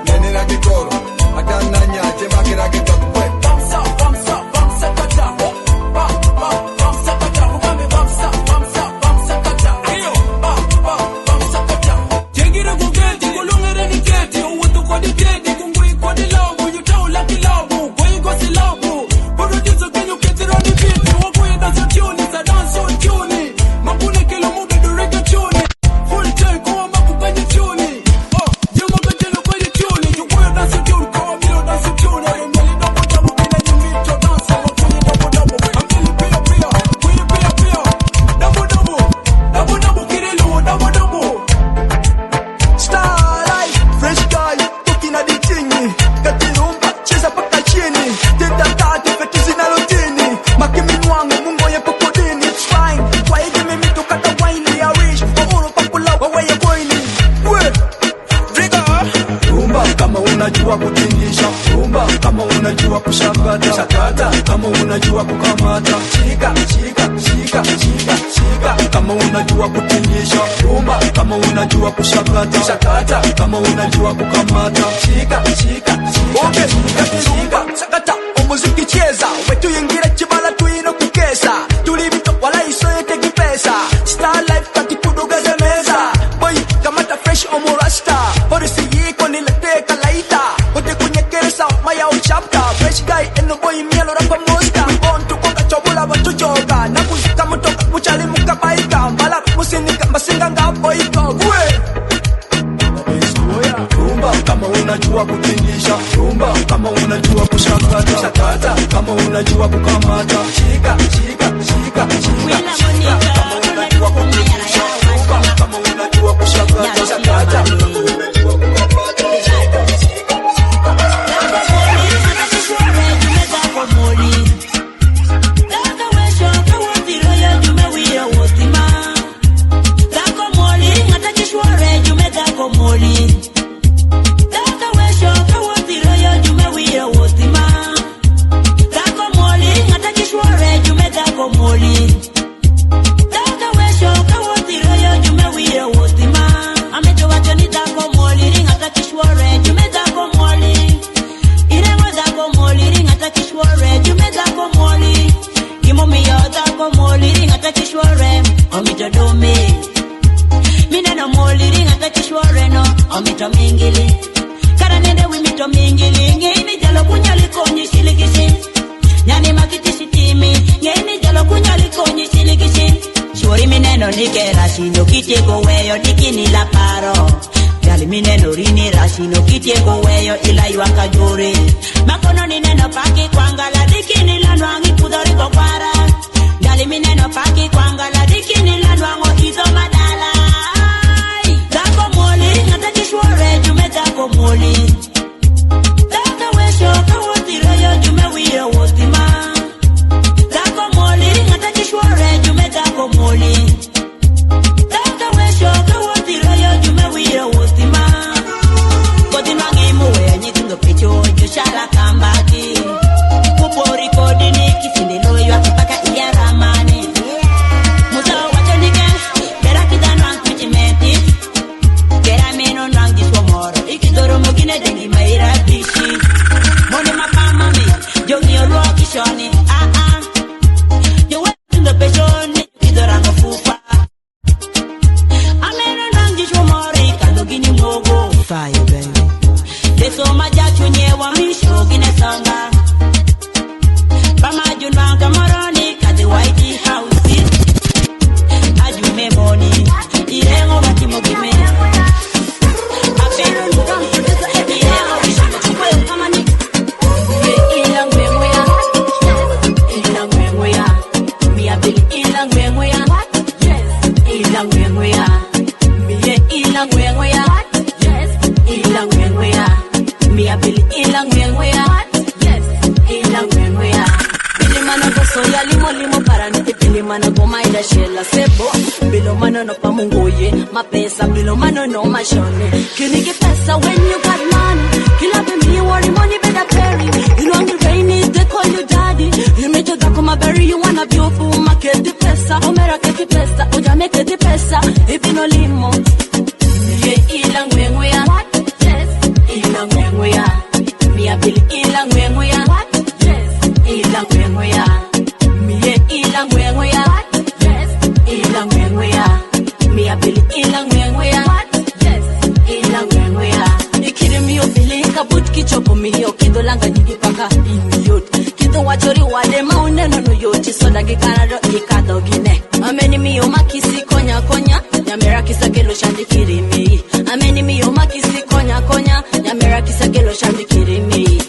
nene ra dikoro atanyanya chema kera gidot bamsa kata bamsa kata kubambe bamsa kata iyo bamsa kata jengira kugeti kulungere ni keti uwutu kodi kedi kungui kodi labu yutau laki labu koi gosi labu burudizo kenyu ketironi biti wakui dasa tuni za danso tuni makune kilo muda dureka tuni full time kuwa maku kwenye tuni jama katelo kwenye tuni chukwe dasa tuni kawa milo dasa tuni mbeli dobo dobo kina nyumito dansa wakuni dobo dobo ambeli pia kuyi pia dobo kirelu dobo Starlight, fresh guy, talking at the tingy. Got the rumba, cheza paka chini. Tenda tatu, fetu zinalotini. Makimi mwangu, mungo ye pokodini. It's fine, kwa higi mimi tukata wine. I wish, waoro papula, wawe ye boini. We, Driga. Rumba kama unajua kutingisha, rumba kama unajua kushakata, shakata kama unajua kukamata, shika kama unajua kutingisha, rumba kama unajua kushakata, shakata kama unajua kukamata, shika Okay, rumba, sakata, umuziki cheza. Wetu yingira chibala tuino kukesa. Tulibito wala iso yete kipesa. Star life kati kuduga zemeza. Boy, kamata fresh omurasta. Polisi yiko nilete kalaita. Kote kunye keresa, maya o chapter. Fresh guy, eno boy mielo rapa mosta. We want to konga chobula watu joga. Na kuzika mutoka, muchali muka baika. Mbala musinika, masinga nga boika. rumba kama unajua kutingisha, rumba kama unajua kushakata, shakata kama unajua kukamata, shika kama unajua kutingisha, rumba kama unajua kushakata, shakata kama unajua kukamata, shika kishwore jumeza komoli kimo miyota komoli ringata kishwore omito dome mineno moli ringata kishwore no omito mingili kara nende wimito mingili ngeni jalo kunyali konyi shiligishi nyani makiti shitimi ngeni jalo kunyali konyi shiligishi shwori mineno nike rashino kitego weyo nikini la paro Gali mineno rini rashino kitego weyo ila yuaka jore makono ni neno paki kwangala dikini la nwangi kudori kokwara Gali mineno paki kwangala dikini la nwango izo madala Dako moli ngata kishwore jume dako moli Daka wesho kawotiro yo jume wiro wostima Dako moli ngata kishwore jume dako moli Daka wesho kawotiro yo jume wiro wostima Kodi nangi muwe nyitungo pecho jushala kambati Kupori kodi ni kisindelo yo akipaka iya ramani Muzo wacho nike Bera kita nwang pichimenti Kera meno nwang jiswa moro Ikidoro mugine dengi maira bishi Moni mapama mi Jongi oluwa kishoni Jowe tungo pecho ni Kidora ngofupa Ameno nwang jiswa moro Ikandogini mogo Fire baby Deso majachu nyewa misho gine sanga Bama junwanga moroni Kazi Whitey House Ajume moni Irengo wati mogime Apero Irengo wishimo chukwe kamani Ilang wengoya Ilang wengoya Mia bili ilang wengoya Ilang wengoya Mie ilang wengoya Ilang wengoya Mia bili ilang wengoya Ilang wengoya Bilimana go soya limo limo para nite bilimana go maida shela sebo Bilomano no pamungoye mapesa bilomano no mashone Kinigi pesa when you got money Kila be me worry money better carry You know the rain is they call you daddy You made your dako my berry you wanna beautiful maketi pesa Omera keti pesa oja meketi pesa Ibino limo Ye ilang wengoya Ilang wengoya Mia bili ilang wengoya Ilang wengoya Mie ilang wengoya Ilang wengoya Mia bili ilang wengoya Ilang wengoya Ikiri miyo bili kabut kichopo miyo Kido langa nyingi paka imiyot Kido wachori wade mauneno no yoti Soda gikanado ikado gine Ameni miyo makisi konya konya Nyamera kisa gelo shandi kirimi Ameni miyo makisi konya konya Nyamera kisa gelo shandi kirimi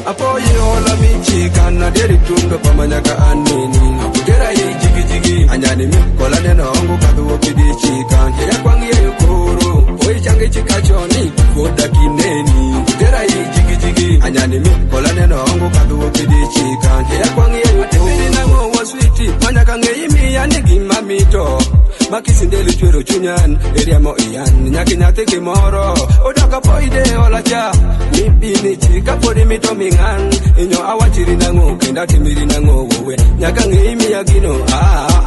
Apoye hola michi kana deri tundo pamanyaka anini Akudera ye jigi jigi Anyani mi kola neno ongu kaduo kidi chika Kaya kwangi ye yukuru Oye changi chika choni Koda kineni Akudera ye jigi jigi Anyani mi kola neno ongu kaduo kidi chika Kaya kwangi ye yukuru Atibidi na ngo switi Manyaka ngeimi ya nigi mamito Makisindeli chwero chunyan Eriamo iyan Nyaki nyate kimoro Odaka poide hola cha Mibini chika podi mito mingan Inyo awachiri nango Kenda timiri nango wowe Nyaka ngeimi ya gino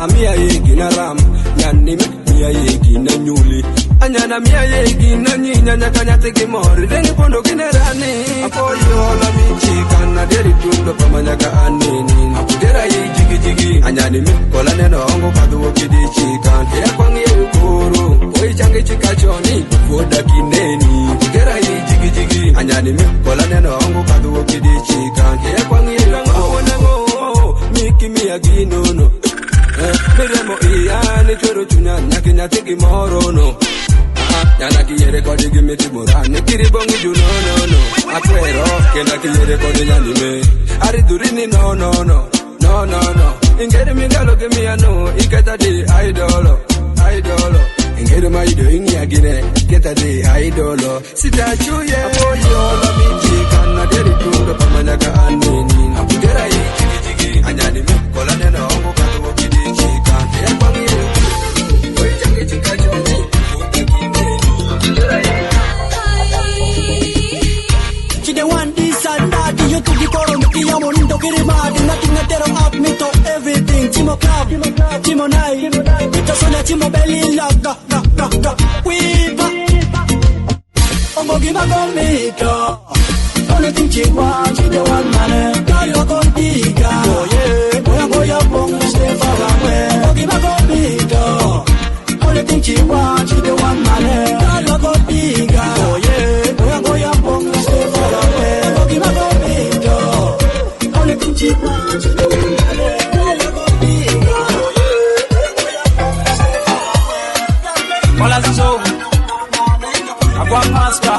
Amia ye gina ram Nyanime Mia ye gina nyuli Anyana mia ye gina nyinya Nyaka nyate kimori Dengi pondo kinerani Apoyi hola michi Kana deri tundo pama nyaka anini Akudera ye jigi jigi Anyani mi kola neno ongo kaduo kidi chika Kaya kwangi ye yukuru Oye changi chika choni Koda kineni Akudera ye jigi jigi Anyani mi kola neno ongo kaduo kidi chika Kaya kwangi ye yukuru Nango Miki miya ginono Miremo iya ni choro chunya Nyaki nyati kimoro no Yana kiyere kodi gimiti murani Kiribongi ju no Akwero kenda kiyere kodi nyanime Ari durini no Ingeri mingalo gimi ano Iketa di idolo Ingeri maido ingi agine Keta di idolo Sita chuye Apoyi hola michi Kana deri tundo pamanyaka anini Akudera yi jigi jigi Anyani mi kola neno ongo kaduo kidi chika Kaya kwangi ye Oye changi chika choni Koda kineni Akudera yi She the one this Daddy, you took the coro, Mickey, I'm on into Kirimadi, nothing that they don't have me to everything. Timo Club, Timo Night, it's a son of Timo Belly, Laga, Weeba. I'm going to give a gun, Mika. Only thing she wants is the one man. Girl, you're going to be gone. Oh, yeah. Boy, I'm going to stay far away. I'm going to give a gun, Mika. Only thing she wants is the one man. Girl, you're going to be gone. Oh, yeah. Boy, I'm going to stay far away. I'm going to give a gun, Mika. Only thing she wants is the one man. Girl, you're going to be gone. Oh, yeah. All I saw, I want master.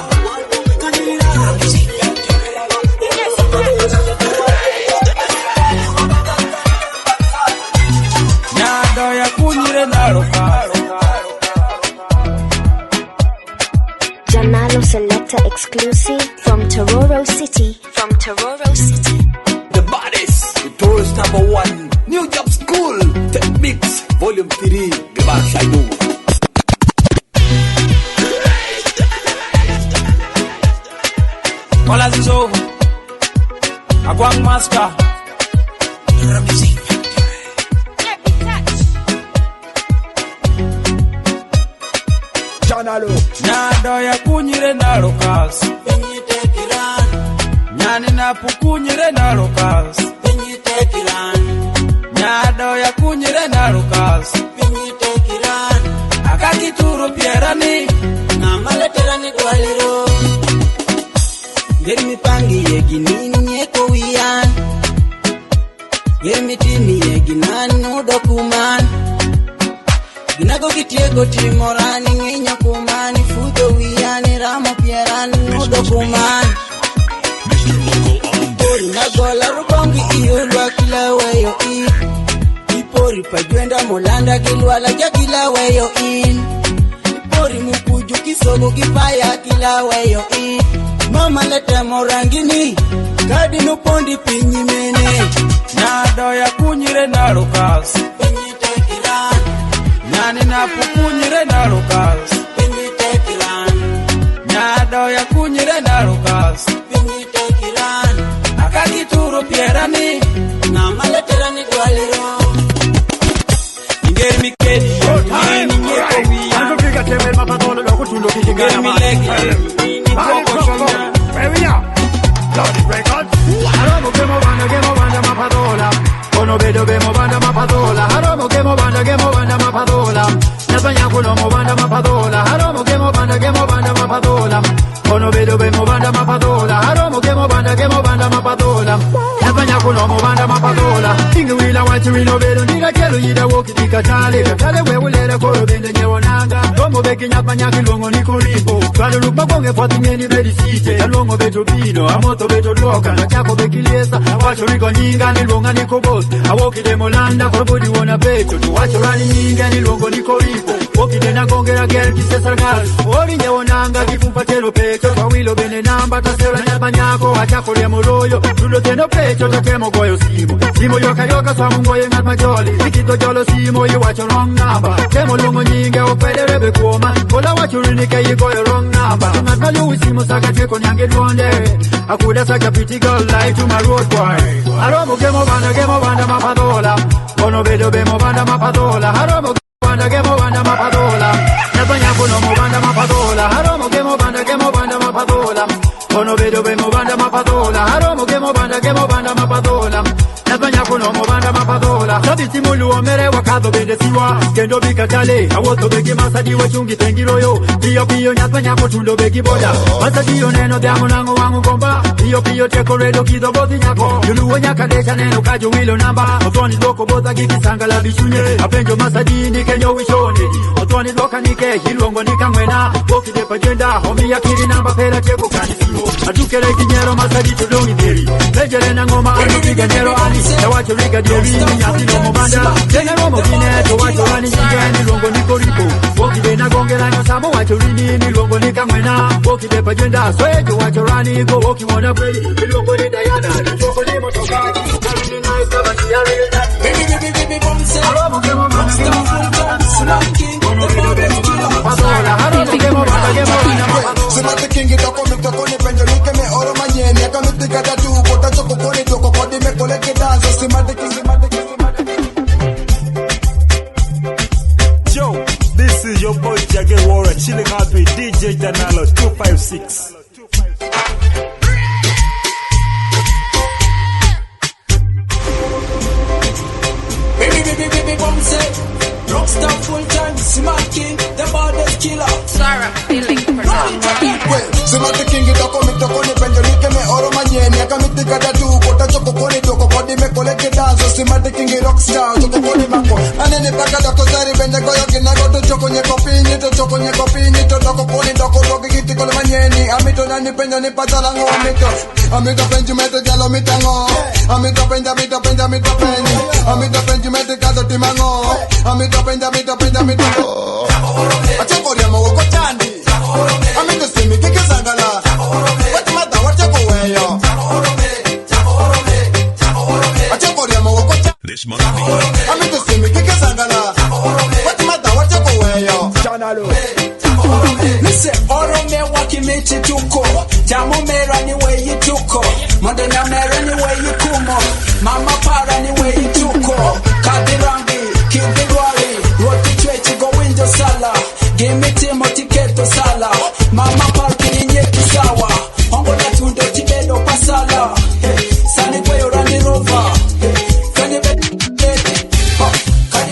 Janalo Selector exclusive from Tororo City. The baddest, the tourist #1, New Job School, Tech Mix, Volume 3, Gabar Shaidu. All I saw, I want master. Nyado ya kunyire na lokas Nyani na pukunyire na lokas Nyado ya kunyire na lokas Akakituru pierani Na maleterani kwa liro Geri mipangi yegi nini nyeko wiyan Geri mitimi yegi nani nudokuman Ginago kitiego timorani nginyo kumani Fudo wiyani ramo pierani nudo kumani Ipori nagola rubongi iyulwa kila weyo in Ipori pajwenda molanda kilwala ja kila weyo in Ipori mukuju kisogo kipaya kila weyo in Mama lete morangini Kadi nupondi pinyi mene Nyado ya kunyire na lokas Nyani na pukunyire na lokas Nyado ya kunyire na lokas Akakituru pierani Na maleterani kwa liro Ingeri mikedi Nini nyeko wia Angupiga teme mapatolo Loko tundo kikingana Ingeri milegi Nini toko shonya Where we are? Loaded records Haromo gemo banda mapatola Kono bedo bemo banda mapatola Haromo gemo banda mapatola Nasanya kuno mo banda mapatola Haromo gemo banda mapatola Kono bedo bemo banda mapatola Haromo gemo banda mapatola Nasanya kuno mo banda mapatola Ingu wila wachi wino bedo Ndiga kelu yida woki tika tale Tale wewe lera koro bende nyewonanga Tomo beki nyapa nyaki longo niko ripo Kalo lukma konge fati ngeni bedi site Alongo beto bino, amoto beto loka Nachako beki liesa, wacho riko nyinga Nilonga niko boss, awoki demo landa Korbudi wona beto, tu wacho rani nyinga Nilongo niko ripo, woki dena gongera Ger kise sargal, ori nyewonanga Kifumpa telo pecho, kwa wilo bene namba Tasela nyapa nyako, achako remo royo Tulo teno pecho, takemo goyo simo Simo yoka swamu ngoye ngat majoli Ikito jolo simo, you wacho wrong number Temo longo nyinga, opede rebe kuoma Kola wacho rinike, you goyo wrong number Ngat malu simo saka teko nyange duonde Akuda saka piti girl, lie to my road boy Haromo gemo banda mapatola Kono bedo bemo banda mapatola Haromo gemo banda mapatola Nasanya kuno mo banda mapatola Haromo gemo banda mapatola Kono bedo bemo banda mapatola Haromo gemo banda mapatola Nasanya kuno mo banda mapatola Sabiti mulu omere wakado bende siwa Kendo bikatale Awoto begi masadi wachungi tengiroyo Pio nyasanya kutundo begi boda Masadi neno diamo nango wangu komba Pio teko redo kido bozi nyako Yulu nyaka desha neno kajo wilo namba Otoni loko boza giki sanga la bishunye Apenjo masadi ni kenyo wishone Otoni loka nike hilongo nika mwena Boki depa jenda homi ya kiri namba pela teko kanisimo Adukele kinyero masadi tudongi deri Lejele na ngoma anupiga nyero ani Na wacho riga deri Nyasi lomo banda Jene romo kine to wacho rani nyinga Nilongo niko ripo Boki dena gongela nyosamo wacho rini Nilongo nika mwena Boki depa jenda Swejo wacho rani Go woki wana kweli Nilongo ni Diana Nilongo ni motoka Karini na iskaba siyari Baby bounce Haromo gemo banda Slanking Somebody king it up on me, penjo like me oro manyeni, I come with the mitika tatu kota choko koni doko kodi me koleke dance simatic. Yo, this is your boy Jagger Warren chilling out with DJ Danalo 256. Baby, bum say, rockstar full time, smart king, the baddest killer. Sarah, feeling for Simati kingi toko mitoko ni penjo like me oro manyeni akamitika tatu kota choko koni doko kodi me koleke dance simati kingi rockstar choko koni mako anene paka doko zari benja goyo kinago to choko nye kopini to doko koni doko dogi giti kole manyeni amito nani penjo ni patala ngo amito penjo mete jalo mitango amito penja mito penjo amito penjo mete kato timango amito penja mito achoko riamo wako chandi amito simi kike zangala wati mata wachoko weyo achoko riamo wako chandi this month amito simi kike zangala wati mata wachoko weyo chanalo Listen, oro me wakimiti tuko Jamu mera ni weyi tuko Mondena mera ni weyi kumo Mama para ni weyi tuko Kadirangi, kidilwari Roti chwechi go winjo sala Gimme Timothy keto sala Mama parki ni nyetu sawa Hongo na tunde tibedo pasala Sani kwe urani rova Kani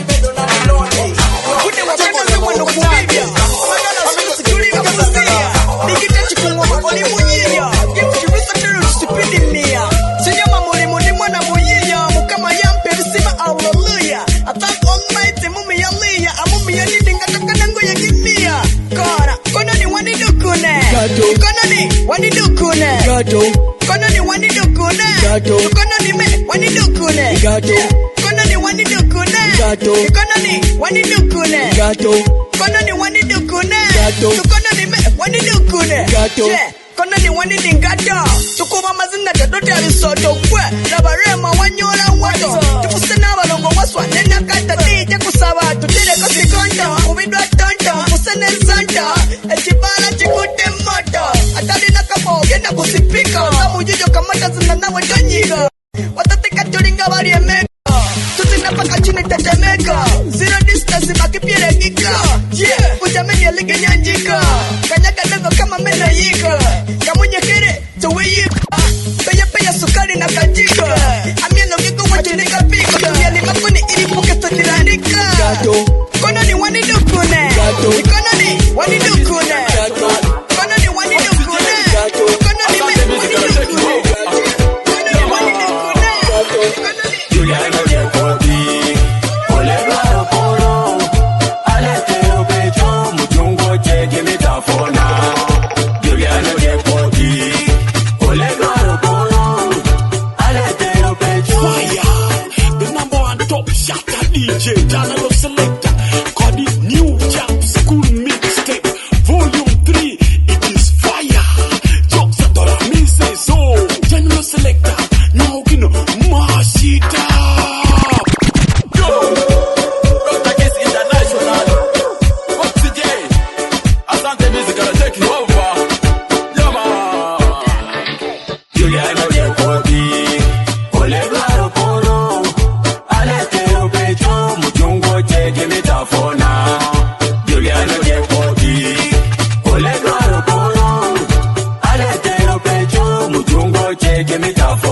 bedo na niloni Kune wapenda zewa no kubibia Kono ni wani dingata Tukuma mazina jadote alisoto kwe Nabarema wanyola wato Tukusena walongo waswa nena kata Tije kusaba tutile kosi konta Uvidwa tonta Kusene santa Echibala chikute moto Atali nakabo gena kusipika Samu jujo kamata zinana wajonyiga Watatika tulinga wali emeka Tutina paka chini tetemeka Zero distance baki piere gika Yeah, ujameni ya lige nyanjika Kanyaga dogo kama mena yika Kamunye kere, tuwe yika Peya sukari na kajika Amieno gigo wachinika piko Tumia lima kuni ilipuke tutirandika Kono ni wani dukune Kono ni wani dukune Kono ni wani dukune Kono ni wani dukune Kono ni wani dukune Juliana de Codi, Oleva Poro, Aleteo Pecho, Mutungo Cheke Metafona. Juliana de Codi, Oleva Poro, Aleteo Pecho. Fire, the number one top shatter DJ, Danalo Selector, Codi New Jam School Mixtape, Volume 3, it is fire. Jokes and Dora Mise, so, Danalo Selector, now you know, Mashita. Give me tough.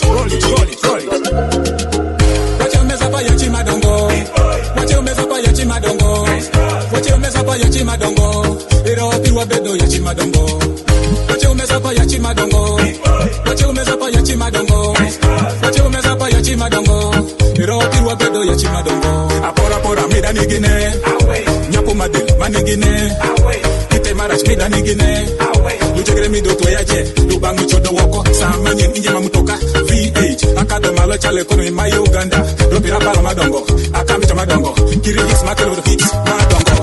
roll it, roll it, roll it. Watch your mess up your chimadongo. Watch your mess up your chimadongo. Watch your mess up your chimadongo. Ero piwa bedo ya chimadongo. Watch your mess up your chimadongo. Watch your mess up your chimadongo. Watch your mess up your chimadongo. Ero piwa bedo ya chimadongo. Apora pora mida nigine. Nyapo madel manigine. Kite marach mida nigine. Lujegre mi do to yaje. Lubangu chodo woko. Samanyen inje mamutoka. VH. Akado malo chale kono in my Uganda. Ropira pala madongo. Akamita madongo. Kirigis makelo hits madongo.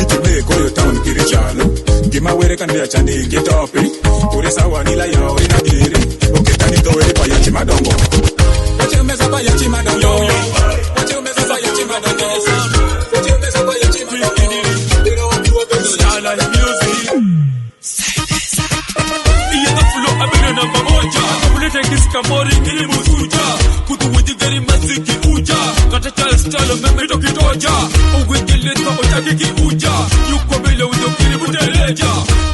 Itime koyo town kirichalo. Gima were kan bia chani getopi. Uresa wanila ya orina giri. Oketani to were pa yachi madongo. Wache umeza pa yachi madongo. Wache umeza pa yachi madongo. Wache umeza pa yachi madongo. Ero wapiwa bendo style and music. Iye the flow abeno number moja. Ulete kisika mori ili musuja. Kutu wujigari maziki uja. Kata chale style meme tokitoja. Uwekele topo chaki ki uja. Yuko bile ujokiri buteleja.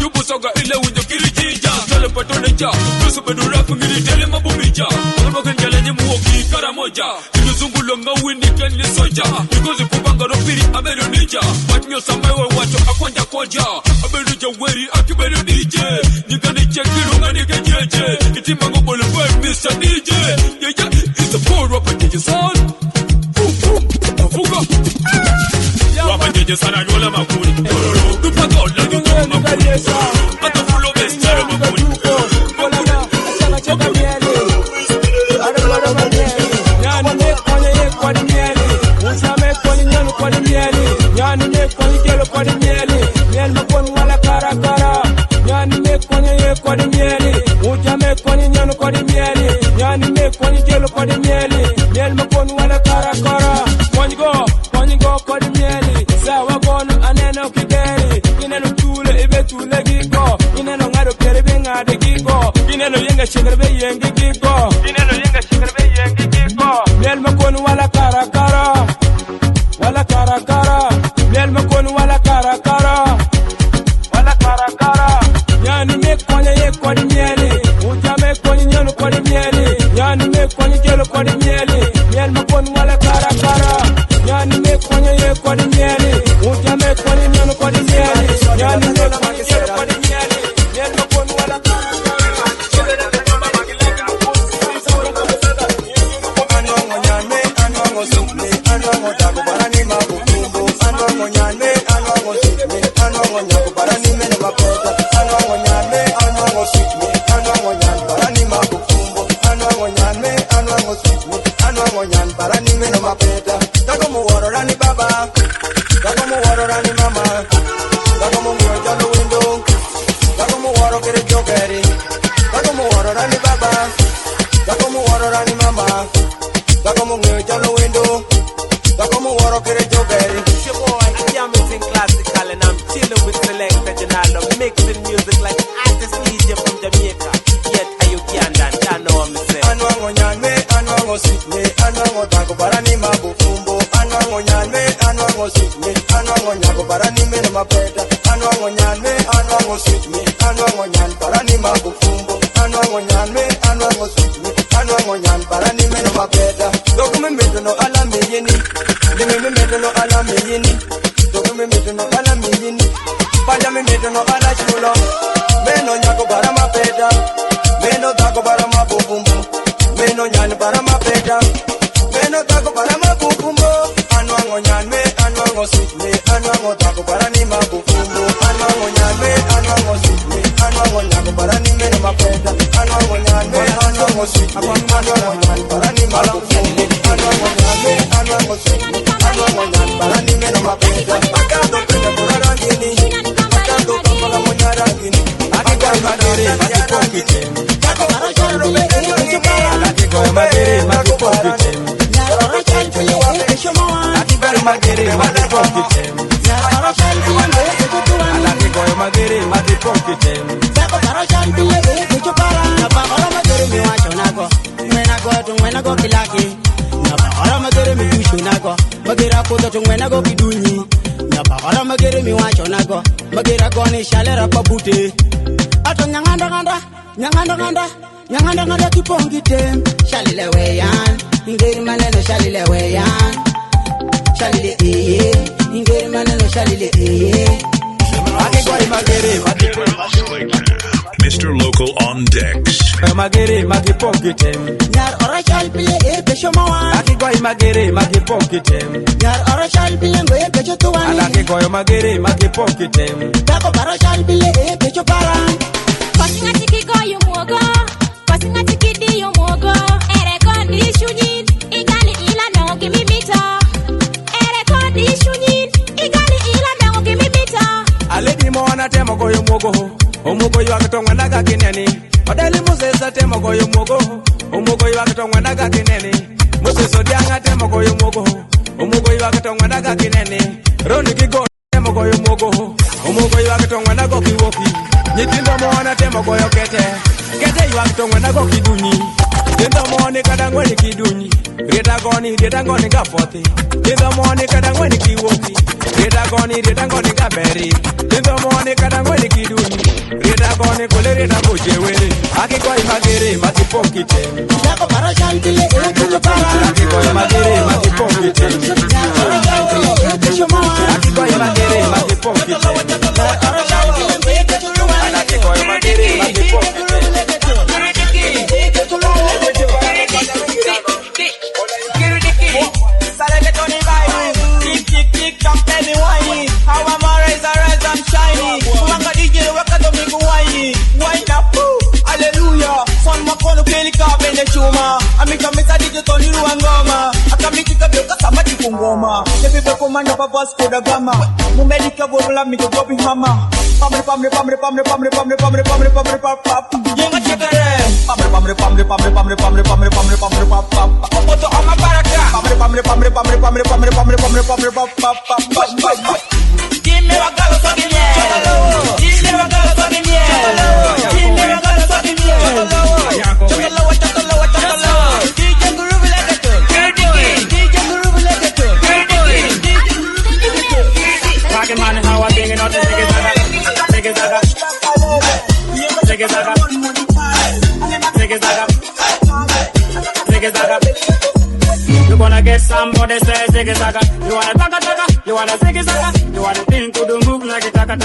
Yupo soga ile ujokiri jija. Sale patoneja. Nusu bedu rapu ngiri tele mabumija. Walapo kenjale nye muoki karamoja. Inu zungulo nga windi kenli soja. Nikozi kubanga ropiri abeno nija. Watmio samewe wacho akwanja koja. Abeno jaweri akibeno DJ. Nika niche kirunga nike jeje. Itimango bole boy Mr. DJ. Yeah, it's a poor rapper DJ son. Fuga. Rapper DJ son anyola makuni. Dupago la duko makuni. Ata fulo bestero makuni. Achana cheka miele. Arabara miele. Nyani ne kwenye ye kwa di miele. Usame kwenye nyanu kwa di miele. Nyani ne kwenye gelo kwa di miele. Miele makoni wala karakara. Nyani ne kwenye ye kwa di miele. Ujame kwenye nyanu kwa di miele. Nyani ne kwenye gelo kwa di miele. Miele makoni wala karakara. Kwenye go kwa di miele. Sawa gono aneno kideri. Ineno tule ibe tule giko. Ineno ngado kerebe ngade giko. Ineno yenga shigerbe yengi giko. Ineno yenga shigerbe yengi giko. Miele makoni wala karakara. Wala karakara. Miele makoni wala karakara. Wala karakara. Yani me kwenye ye kwa di miele. Ujame kwenye nyanu kwa di miele. Yani me kwenye gelo kwa di miele. Miele makoni wala karakara. Yani me kwenye ye kwa di miele. Ujame kwenye nyanu kwa di miele. Yani me kwenye gelo kwa di miele. Miele makoni wala karakara. Anongo nyane, anongo sukne, anongo tago barani mabufumbo. Anongo nyane, anongo sukne, anongo nyago barani mene mapeta. Anongo nyane, anongo sukne, anongo nyan barani mabufumbo. Anongo nyane, anongo sukne, anongo nyan barani mene mapeta. Tago mu waro rani baba, tago mu waro rani mama, tago mu ngiro jalo window, tago mu waro kere jokeri, tago mu waro rani baba, tago mu waro rani mama. Como ngeo jalo window, como waro kere jogeri. It's your boy, I'm mixing classical and I'm chilling with Selecta Janalo, mixing music like artist DJ from Jamaica. Yet you can't dance, I know what I'm saying. Anwango nyane, anwango sitne, anwango tago barani mabufumbo. Anwango nyane, anwango sitne, anwango nyago barani mene mapeta. Anwango nyane, anwango sitne, anwango nyan barani mabufumbo. Anwango nyane, anwango sitne, anwango nyan barani mene mapeta. Dokume meto no ala meyini. Dime me meto no ala meyini. Dokume meto no ala meyini. Panja me meto no ala chulo. Meno nyago bara mapeta. Meno tago bara mabufumbo. Meno nyan bara mapeta. Meno tago bara mabufumbo. Anwango nyan me, anwango sitne, anwango tago bara ni mabufumbo. Anwango nyan me, anwango sitne, anwango nyago bara ni meno mapeta. Anwango nyan me, anwango sitne, anwango nyan bara ni mabufumbo. Anwango nyan me, anwango sitne, anwango nyan bara ni meno mapeta. Akando penda kura rangini, akando kampala monya rangini. Akando madere makipokite. Akiko madere makipokite. Akibari magere makipokite. Akiko magere makipokite. Go kilaki. Ora magere mi kushu nago. Magera kodo tungwena go kidunyi. Ora magere mi wacho nago. Magera go ni shalera papute. Ato nyanganda ganda, nyanganda ganda. Nyanganda ngada kipongi tem. Shalile weyan. Ingeri maneno shalile weyan. Shalile ingeri maneno shalile Mr. Local on decks. Magere magi pocketem. Nyar ora shal pile pesho mawan. Aki goy magere magi pocketem. Nyar ora shal pile ngoye pesho tuwan. Alaki goy magere magi pocketem. Dako bara shal pile pesho paran. Kosinga tiki goy muogo. Kosinga tiki di muogo. Ere kondi shunyin. Igali ila no kimimita. Ere kondi shunyin. Igali ila no kimimita. Aledi mo anatemo goyo muogo. Omugo ywakatonga naga kineni. Odeli Moses atemo goyo muogo. Omugo ywakatonga naga kineni. Moses odianga atemo goyo muogo. Omugo ywakatonga naga kineni. Roni kigo atemo goyo muogo. Omugo ywakatonga nago kiwoki. Nyitindo mo anatemo goyo kete. Kete ywakatonga nago kiduni. Tindo mo ni kadangweni kiduni. Rieta goni gapothi. Tindo mo ni kadangweni kiwoki. Rieta goni gaberi. Tindo mo ni kadangweni kiduni. Rieta goni kule rieta kujewere. Aki koi magere mati pokite. Dako bara shal pile pesho paran. Aki koi magere mati pokite. Aki koi magere mati pokite. Aki koi magere mati pokite. How am I rise, I'm shiny. Waka DJ, waka to make whiny. Wind up, hallelujah. Son makono peli kabe ne chuma. Amika meta DJ Tony Luangoma. Akamika bioka samati kungoma. Yepi beko manda pa boss koda gama. Mumedika bola miko gobi hama. Pamre pap. Yenga chekere. Pamre pap. Omoto ama baraka. Pamre pap. Dime bagalo so que mierda. Dime bagalo so que mierda. Dime bagalo so que mierda. Chakalo. DJ Groove Legato. DJ Groove Legato. Talking man how I bring it out the You wanna get somebody say ziggy zaga. You wanna taka. You wanna ziggy zaga. You wanna think to the move like a taka.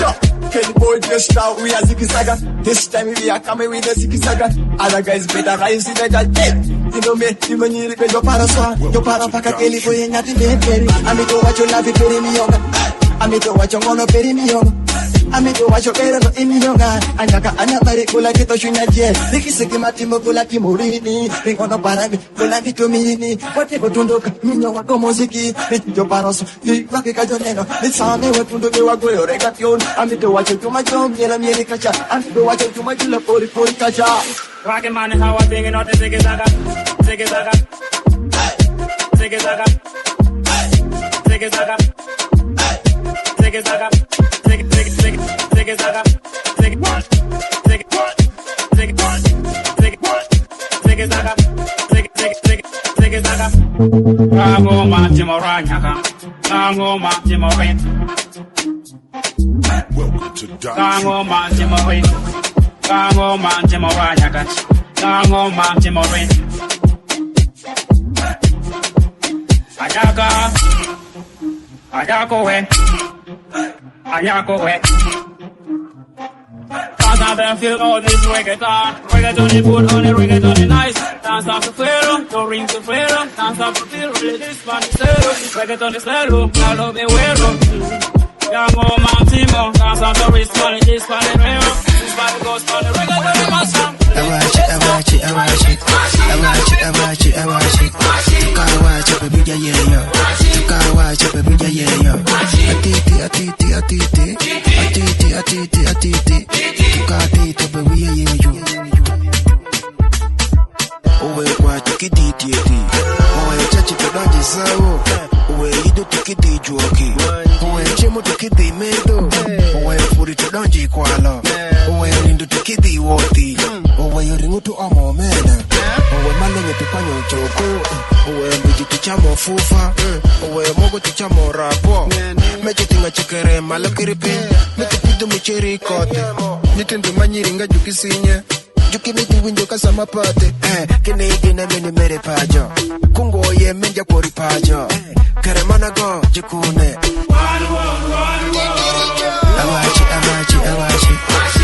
Kenny boy just out, we are ziggy zaga. This time we are coming with the ziggy zaga. Other guys better rise in the you know me, you man you request your paraswa. Your parapaka kelly for you nothing very. I mean to watch your love very me young. I mean to watch your mono very me young. I mean to watch your better in me young. Anyaka anabari kula kito shunaje. Nikisiki matimo kula kimurini. Ringono parami kula vitumini. Whatever tundoka minyo wako muziki. Yo paros you wake kajoneno. Nisame watundoke wako yorekation. I mean to watch you too much on yela mieli kacha. I mean to watch you too much la pori kacha. Rockin' man how I bring it out the ziggy zaga. Ziggy zaga. Ziggy zaga. Ziggy zaga. Ziggy zaga. Ziggy zaga. Ziggy zaga. Rango matimo ranyaka. Rango matimo rin. Welcome to Rango matimo rin. Rango matimo ranyaka. Rango matimo rin. Ayako we. Cause I don't feel all this reggaeton. Reggaeton good on the reggaeton nice. Dance off the fuero, don't ring the fuero. Dance off the feel, really this one is zero. Reggaeton is zero, I love the fuero. Young old man Timo, dance off the wrist, money, this one is real. This one goes on the reggaeton, my song. I watch it. You gotta watch it, baby, yeah. You gotta watch it, baby, yeah. Atiti. You gotta eat it, baby, yeah. Uwe kwa tukiditi. Uwe chachi pedaji sawo. Uwe ido tukidi juoki. Uwe chemo tukidi medo. Uwe puri tudonji kwalo. Uwe lindo tukidi woti. Uwe yoringutu omo mena. Uwe malenge tupanyo choko. Uwe mbiji tuchamo fufa. Uwe mogo tuchamo rapo. Meche tinga chikere malakiripi. Meche pido michiri kote. Nitende manyiringa jukisinye. Jukimiti winjo kasama pate Kini gine mini mere pajo Kungo ye menja kori pajo Kare mana go jukune Awachi, awachi, awachi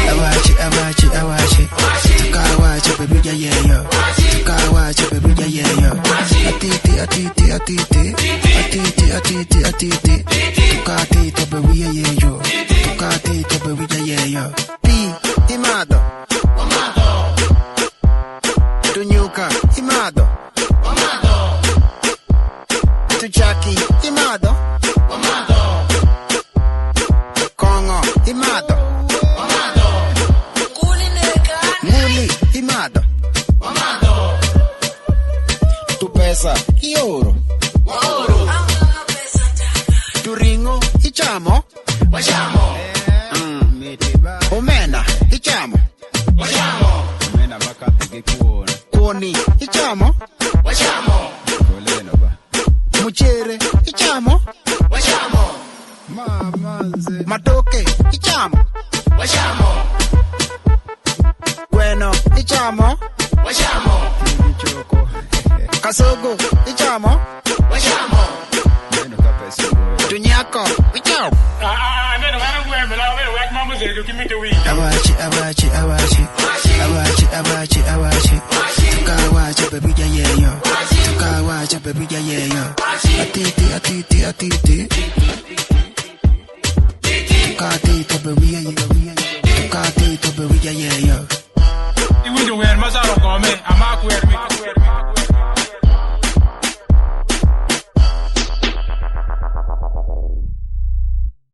Awachi, awachi, awachi Tukawachi baby ya yeyo Tukawachi baby ya yeyo Atiti, atiti, atiti Atiti, atiti, atiti Tukatito baby ya yeyo Tukatito baby ya yeyo Pi, imado Tunyuka, imado Tujaki, imado Kongo, imado Nguli, imado Tu pesa, ioro Tu ringo, ichamo Omena, ichamo Koni, ichamo Muchere, ichamo Matoke, ichamo Bueno, ichamo Kasogo, ichamo Tunyako, ichamo Awachi, awachi, awachi Awachi, awachi, awachi Tukawachi baby ya yeyo Tukawachi baby ya yeyo Atiti, atiti, atiti Tukatito baby ya yeyo